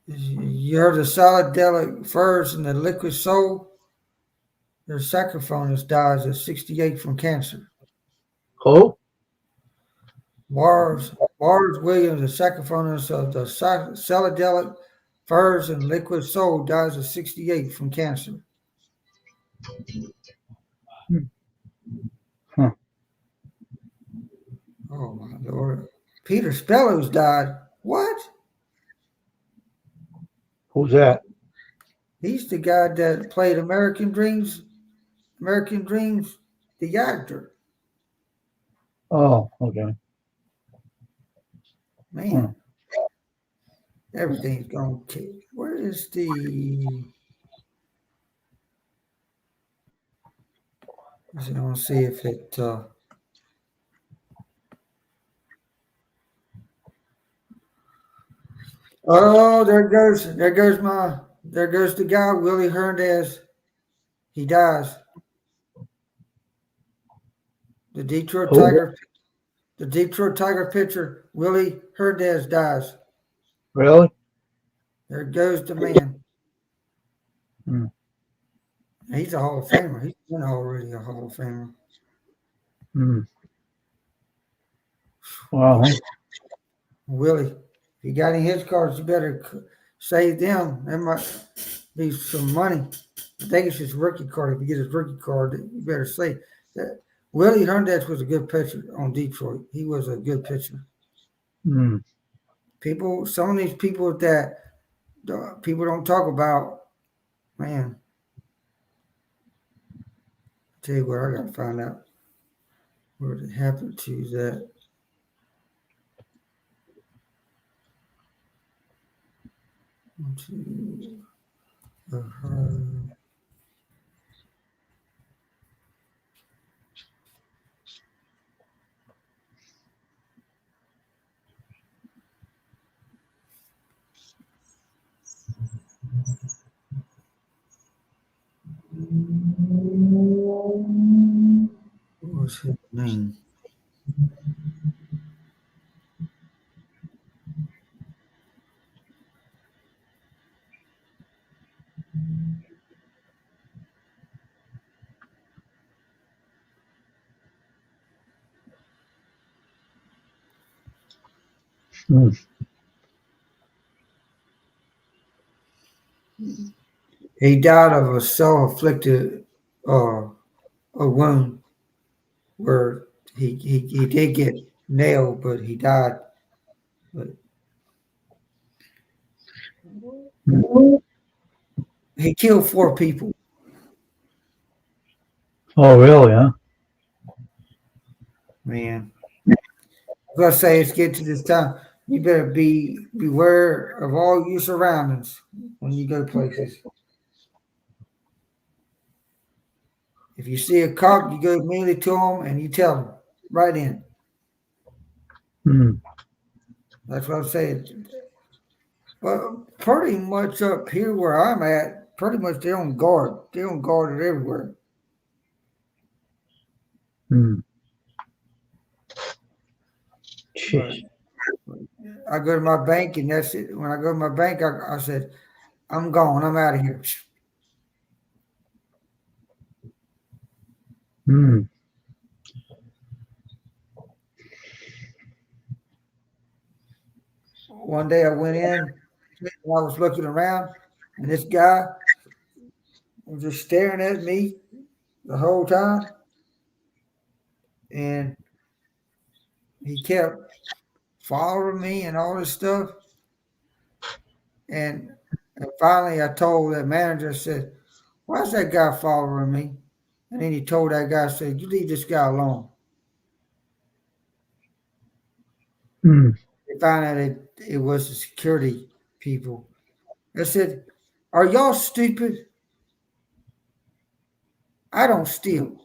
You heard the Psychedelic Furs and the Liquid Soul? Their saxophonist dies at 68 from cancer. Who? Mars Williams, the saxophonist of the Psychedelic Furs and Liquid Soul, dies at 68 from cancer. Huh. Oh my Lord. Peter Spellows died. What? Who's that? He's the guy that played American Dreams, the actor. Oh, okay. Man, everything's going to. Where is the. I want to see if it. Oh, there goes the guy, Willie Hernandez. He dies. The Detroit Who? Tiger pitcher, Willie Hernandez, dies. Really? There goes the man. Hmm. He's a Hall of Famer. He's been already a Hall of Famer. Wow. Willie, if you got any his cards, you better save them. There might be some money. I think it's his rookie card. If you get his rookie card, you better save that. Willie Hernandez was a good pitcher on Detroit. He was a good pitcher. Some of these people that people don't talk about, man. I'll tell you what, I got to find out what happened to that. What was his name? He died of a self-inflicted a wound where he did get nailed, but he died. But he killed 4 people. Oh, really, huh? Man, let's say it's getting to this time. You better beware of all your surroundings when you go places. If you see a cop, you go immediately to him and you tell him right in. That's what I'm saying. Well, pretty much up here where I'm at, pretty much they're on guard. They're on guard it everywhere. Jeez. I go to my bank and that's it. When I go to my bank, I said, I'm gone. I'm out of here. One day I went in and I was looking around and this guy, was just staring at me the whole time, and he kept following me and all this stuff. And finally, I told that manager, I said, "Why is that guy following me?" And then he told that guy, said, "You leave this guy alone." Mm. They found out it was the security people. I said, "Are y'all stupid? I don't steal."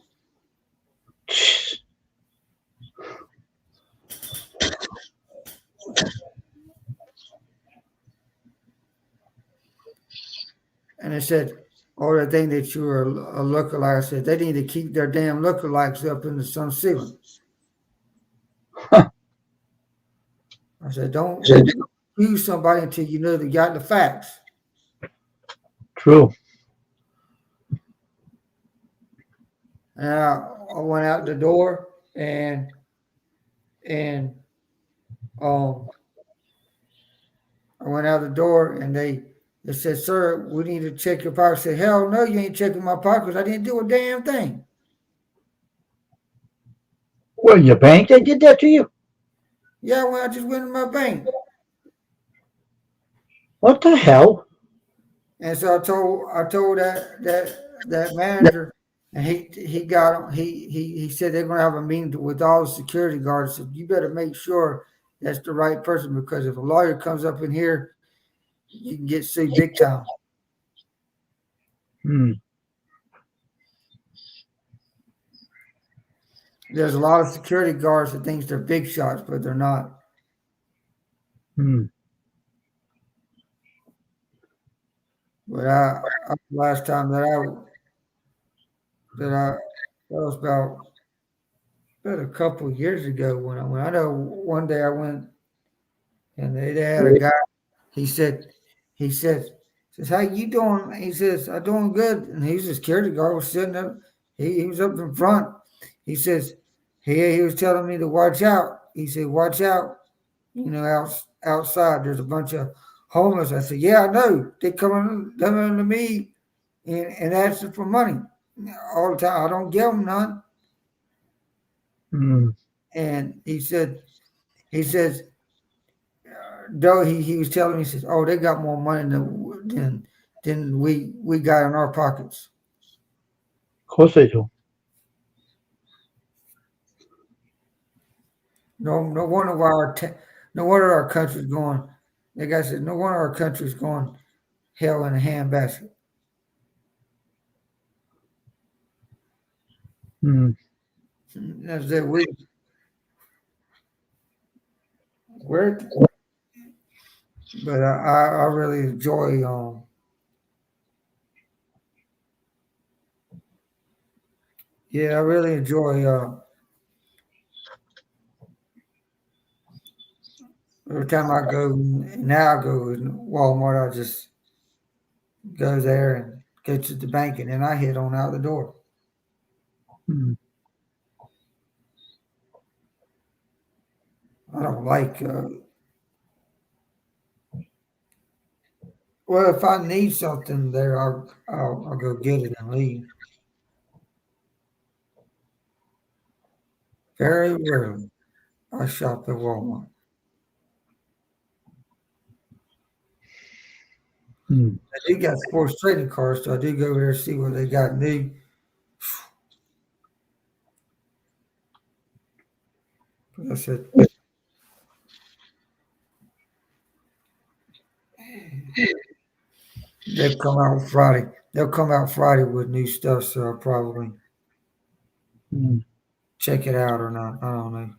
And I said, "Oh, the thing that you were a lookalike," I said, "they need to keep their damn lookalikes up in the sun ceiling." Huh. I said, "Don't accuse somebody until you know they got the facts." True. And I went out the door and um I went out the door and they said, "Sir, we need to check your pocket." I said, "Hell no, you ain't checking my pockets. I didn't do a damn thing." Well, your bank, they did that to you? Yeah, when I just went to my bank. What the hell? And so I told that manager, and he got he said they're gonna have a meeting with all the security guards. Said, "You better make sure that's the right person, because if a lawyer comes up in here, you can get sued big time." Hmm. There's a lot of security guards that thinks they're big shots, but they're not. Hmm. But last time that was about a couple of years ago when I know one day I went and they had a guy. He said he says "How you doing?" He says, "I'm doing good." And he's a security guard was sitting up. He was up in front. He says he was telling me to watch out. He said, "Watch out, outside there's a bunch of homeless." I said, "Yeah, I know. They coming to me and asking for money all the time. I don't give them none." Hmm. And he says, though he was telling me, he says, "Oh, they got more money than we got in our pockets." Of course they do. No wonder why no wonder our country's going. Like I said, no wonder our country's going hell in a handbasket. Hmm. That's that we're, but I really enjoy yeah, I really enjoy every time I go now I go in Walmart. I just go there and go to the bank, and then I head on out the door. Hmm. I don't like well, if I need something there, I'll go get it and leave. Very rarely I shop at Walmart. Hmm. They do got sports trading cards, so I do go there and see what they got new. But I said they'll come out Friday. They'll come out Friday with new stuff, so I'll probably Hmm. check it out or not. I don't know.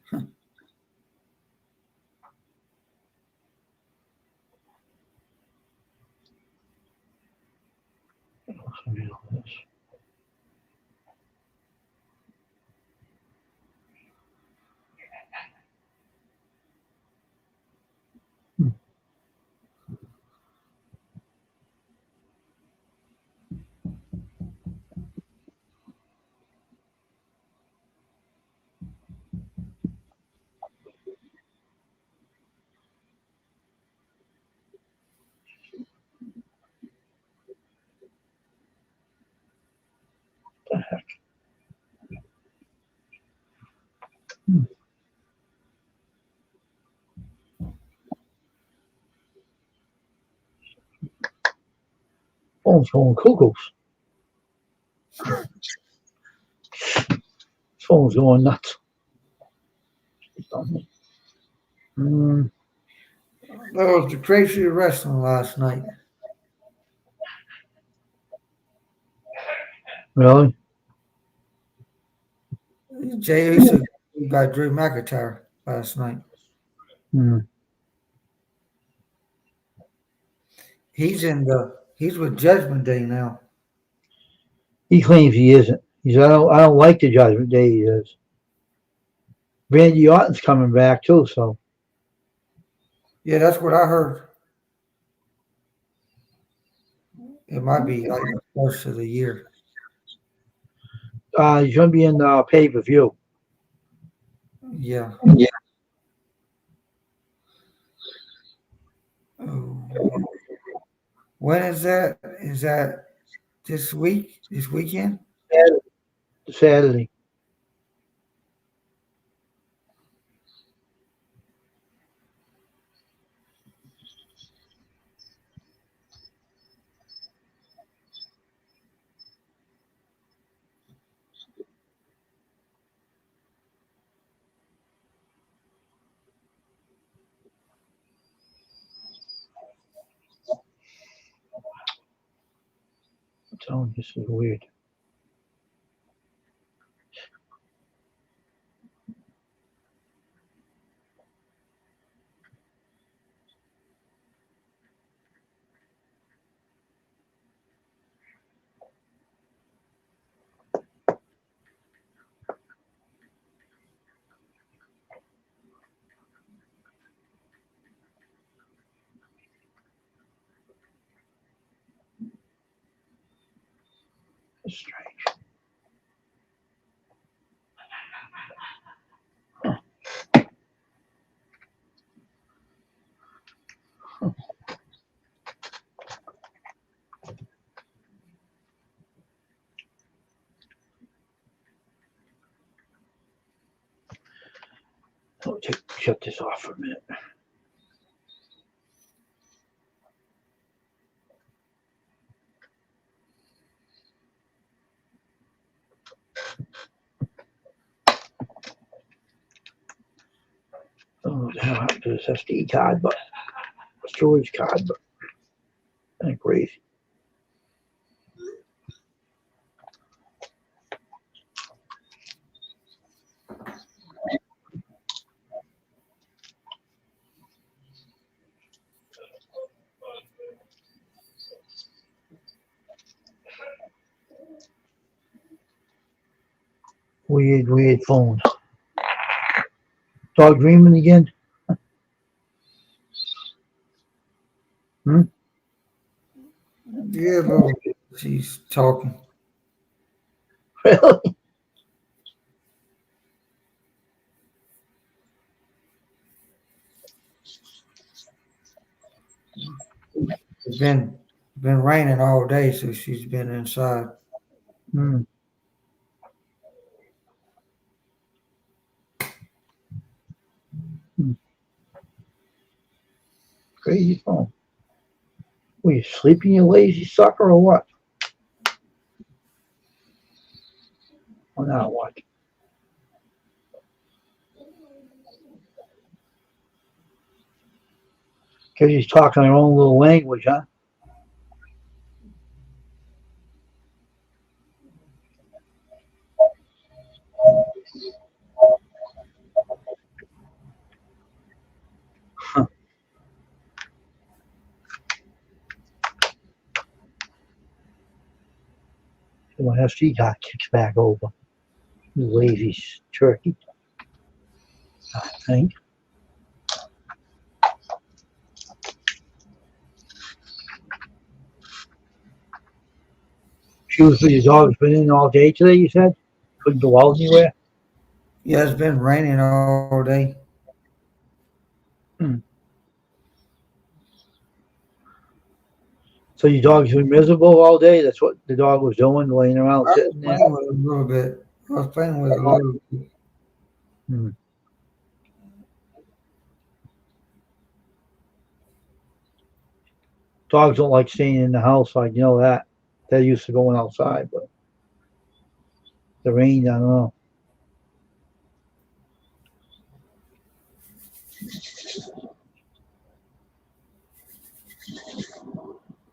Phone's going cuckoo. Phone's going nuts. Mm, That was the crazy wrestling last night. really? Jay Uso got Drew McIntyre last night. Mm. He's with Judgment Day now. He claims he isn't. He said, I don't like the Judgment Day, he says. Randy Orton's coming back too, so Yeah, that's what I heard. It might be like the first of the year. he's gonna be in pay-per-view. Yeah. Oh. When is that? Is that this week? This weekend? Saturday. I'm telling you, this is weird. It's strange. Shut this off for a minute. I don't know what the hell happened to this SD card, but storage card, but kind of crazy. Weird phone. Dog dreaming again? Yeah, little she's talking. Really? It's been raining all day, so she's been inside. Hmm. Crazy phone. Were you sleeping, you lazy sucker, or what? Or now what? Because he's talking their own little language, huh? So my SD card kicks back over. You lazy turkey. I think. Shoes for your dog's been in all day today, you said? Couldn't go out anywhere? Yeah, it's been raining all day. So your dog's been miserable all day? That's what the dog was doing, laying around, I was sitting there? playing with it a little bit. I was playing with it a little bit. Dogs don't like staying in the house, like you know that. They're used to going outside, but the rain, I don't know.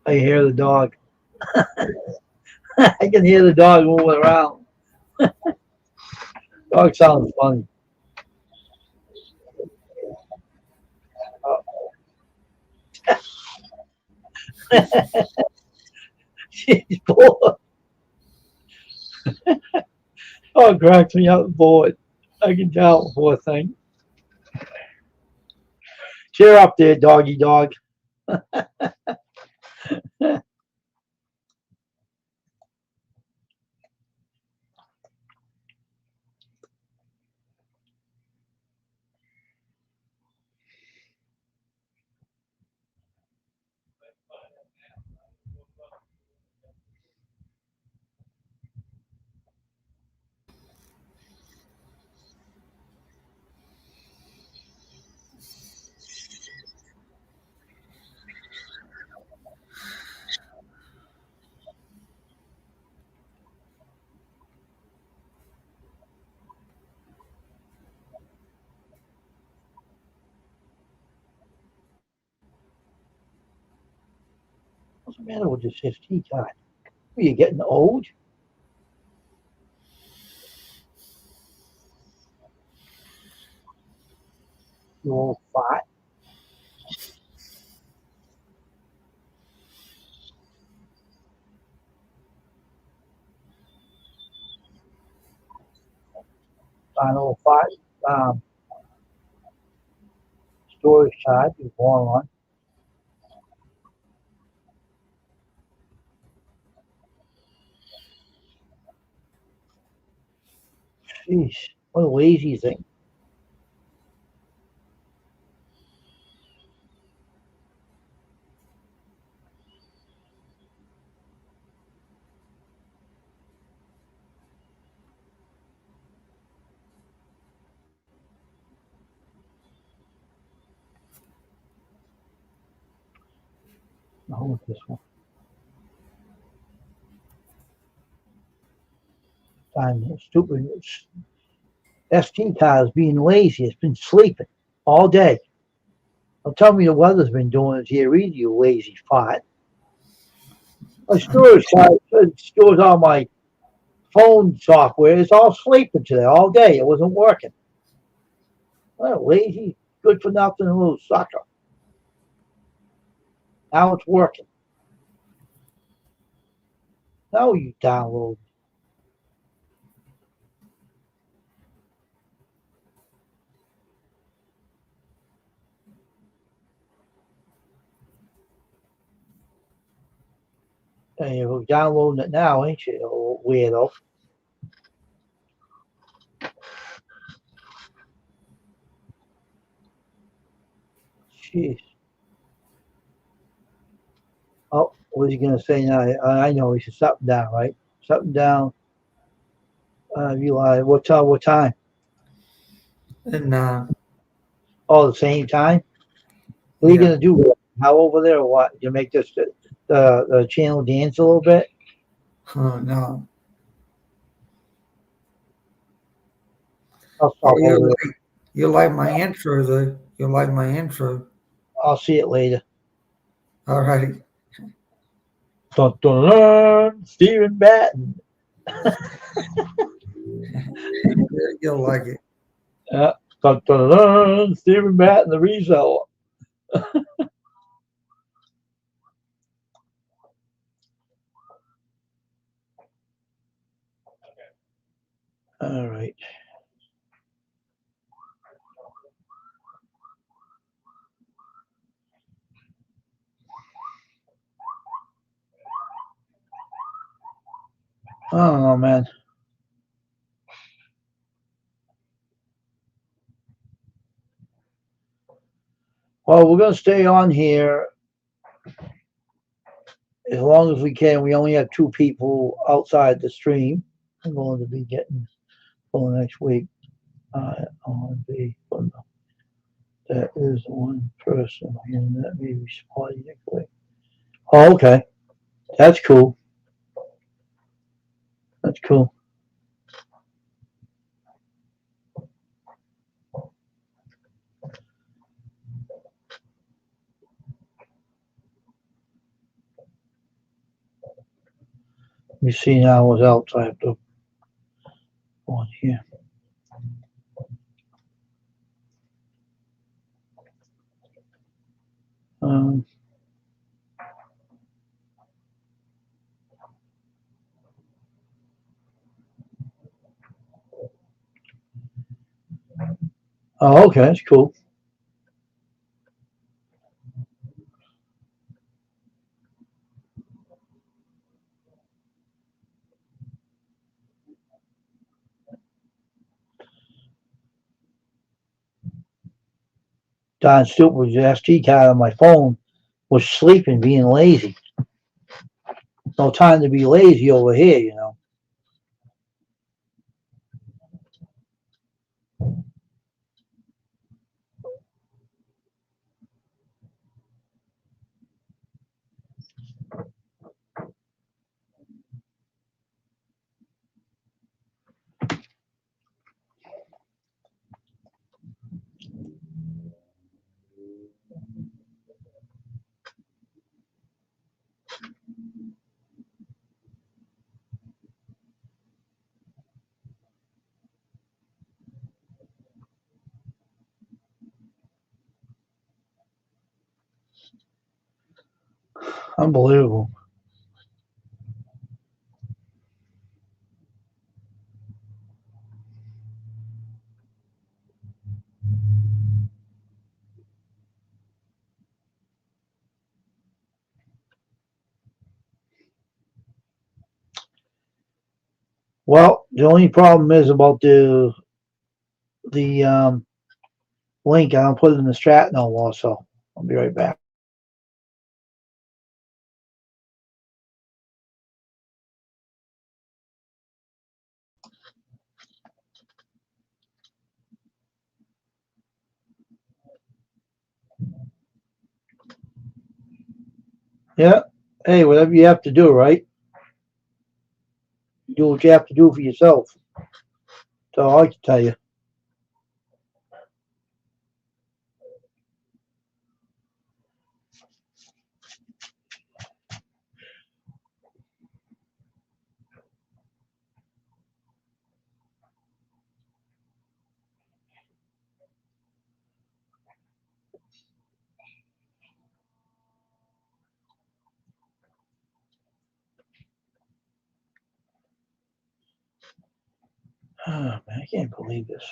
I hear the dog. I can hear the dog moving around. Dog sounds funny. She's bored. Dog cracks me up bored. I can tell, poor thing. Cheer up there, doggy dog. What's the matter with this 15 card? Are you getting old? You old fart. Fine old fart. Um, Storage charge is going on. Jeez, what a lazy thing. I want this one. Fine, stupid. ST cars being lazy. It's been sleeping all day. Don't tell me the weather's been doing it here either, you lazy fart. My storage card stores all my phone software. It's all sleeping today, all day. It wasn't working. What a lazy, good for nothing little sucker. Now it's working. Now you download. And you're downloading it now, ain't you, you weirdo? Jeez. Oh, what is he gonna say now? I know he said something down, right? Something down. Eli, what time? What time? And Oh, the same time. What are you yeah. gonna do? How over there? Or what? You make this the channel dance a little bit? No. I'll Oh, stop over there. you like my intro though. You like my intro. I'll see it later. All right. Dun, dun, dun, Stephen Batten. You'll like it. Dun, dun, dun, Stephen Batten, the reseller. All right. I don't know, man. Well, we're gonna stay on here as long as we can. We only have 2 people outside the stream. I'm going to be getting for next week. On the that is one person, and that may be sporadically. Oh, okay. That's cool. That's cool. Let me see now what else I have to go on here. Um, oh, okay. That's cool. Don Stupid's SD card on my phone was sleeping, being lazy. No time to be lazy over here, you know. Unbelievable. Well, the only problem is about the link. I'll put it in the chat now also. I'll be right back. Yeah. Hey, whatever you have to do, right? Do what you have to do for yourself. That's all I can tell you. Oh, man, I can't believe this.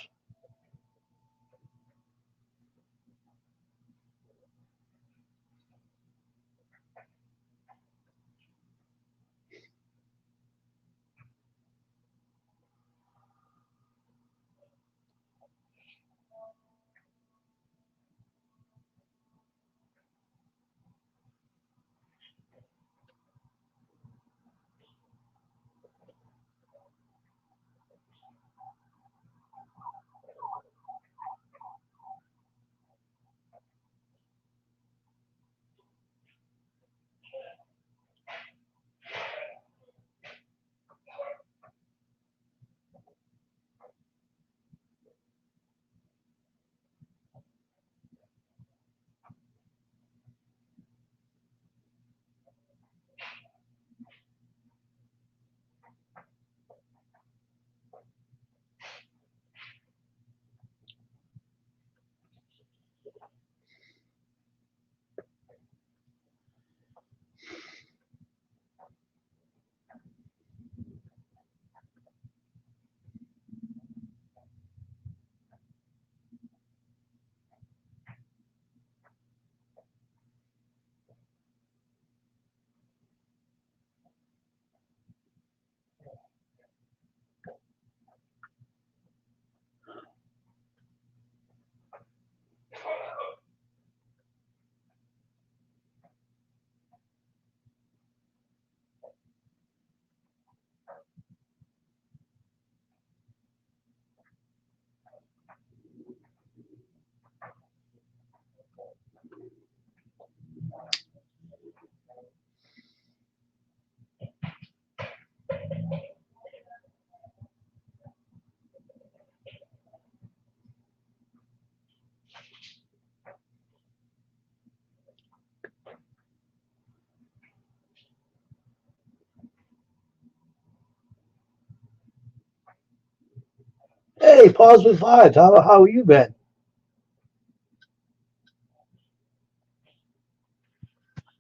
Hey, Positive Vibes. How you been?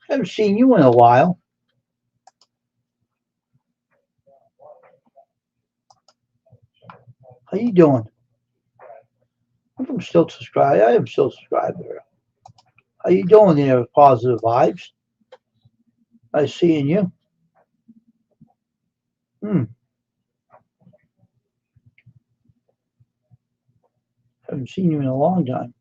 Haven't seen you in a while. How you doing? I'm still subscribed. I am still subscribed there. How you doing there with Positive Vibes? Nice seeing you. Hmm. Haven't seen you in a long time.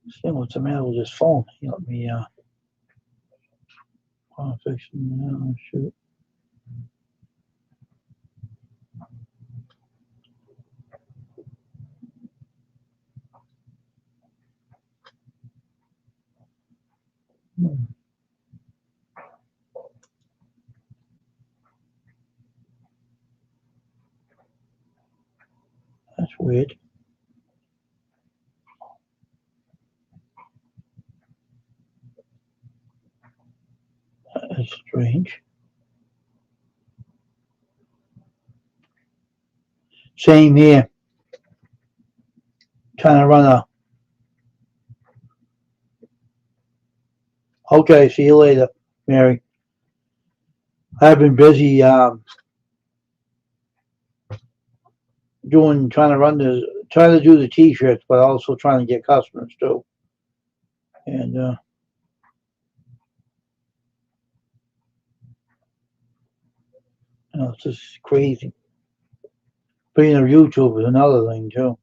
See what's the matter with this phone. You let me fix it now. Shoot. Hmm. That's weird. That's strange. Same here. Trying to run a. Okay, see you later, Mary. I've been busy trying to do the t-shirts, but also trying to get customers too. And it's just crazy. Being a YouTube is another thing too.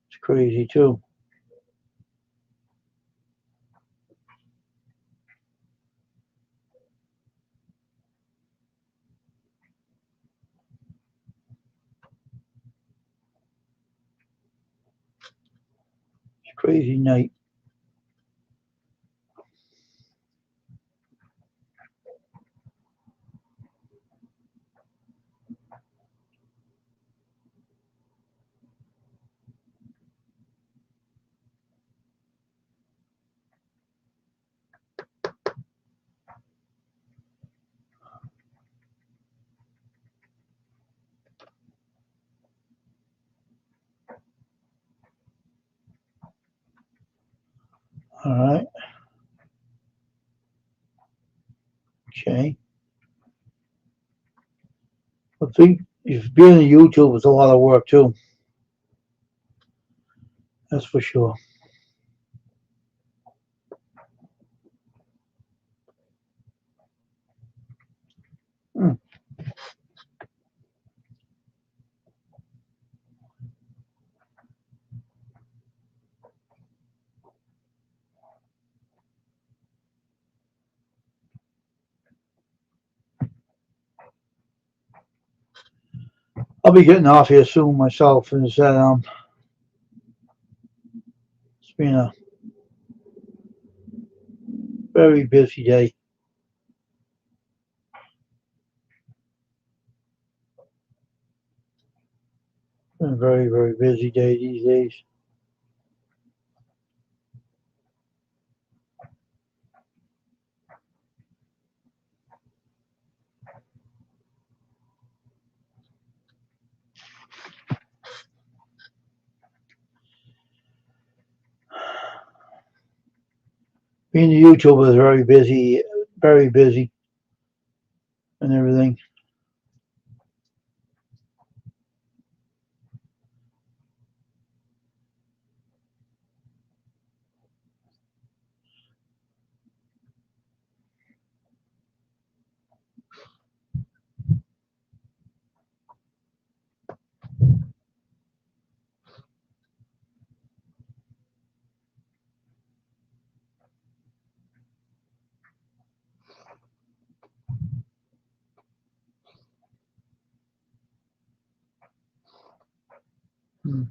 It's crazy too. It's a crazy night. All right. Okay. I think if being a YouTube is a lot of work too. That's for sure. Hmm. I'll be getting off here soon myself, and it's been a very busy day. Been a very, very busy day these days. Being a YouTuber is very busy, and everything. Hmm.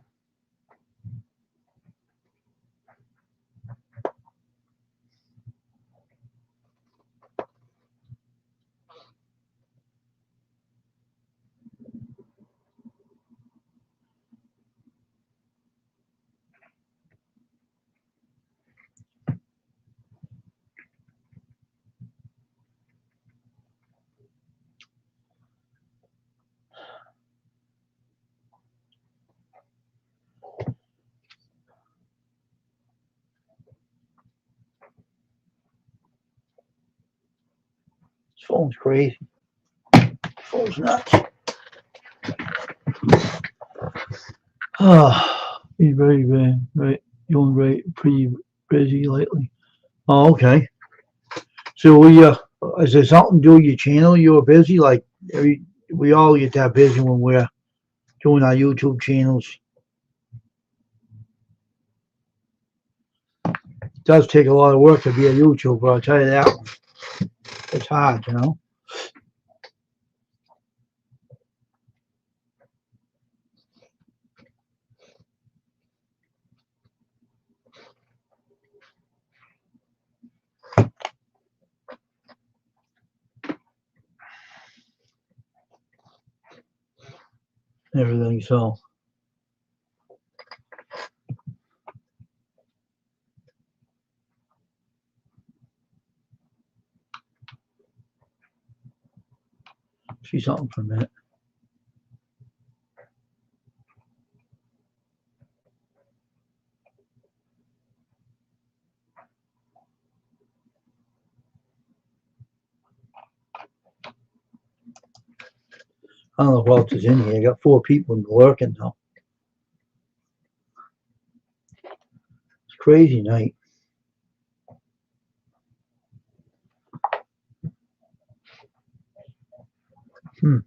Phone's crazy. Phone's nuts. He's very, doing great, pretty busy lately. Oh, okay. So is there something to do with your channel? You were busy, like we all get that busy when we're doing our YouTube channels. It does take a lot of work to be a YouTuber, I'll tell you that one. It's hard, you know. Everything, so. See something for a minute. I don't know who else is in here. I got 4 people lurking now. It's a crazy night. Hmm.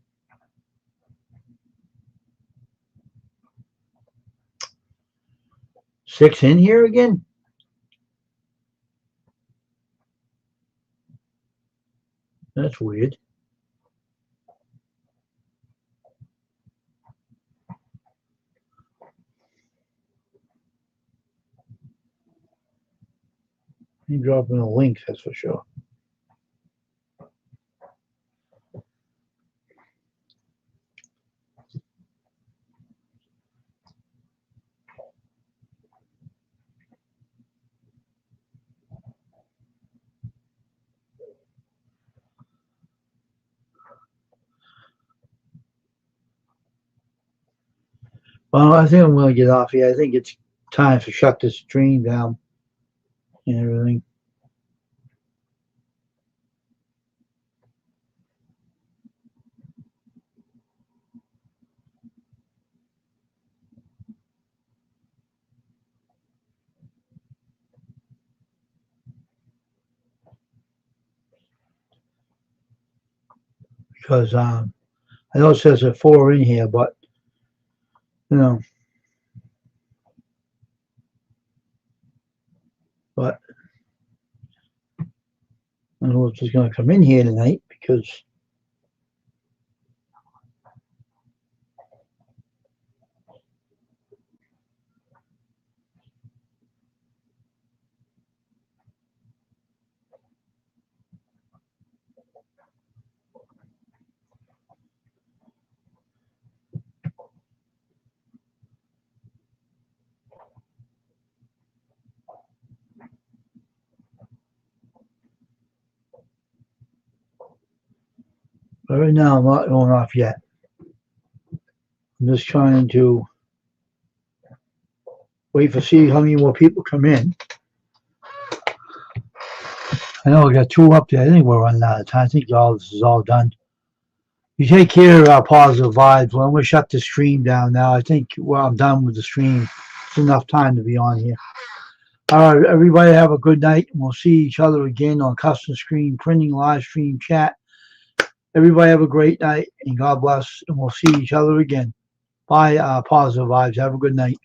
Six in here again? That's weird. He dropping the links, that's for sure. Well, I think I'm going to get off here. I think it's time to shut this stream down and everything. Because I know it says there are 4 in here, but you know, but I don't know if it's going to come in here tonight because but right now I'm not going off yet. I'm just trying to wait to see how many more people come in. I know we got 2 up there. I think we're running out of time. I think all this is all done. You take care of our positive vibes. Well, I'm going to shut the stream down now. I think I'm done with the stream. It's enough time to be on here. All right, everybody have a good night. And we'll see each other again on custom screen printing, live stream chat. Everybody have a great night and God bless. And we'll see each other again. Bye, positive vibes. Have a good night.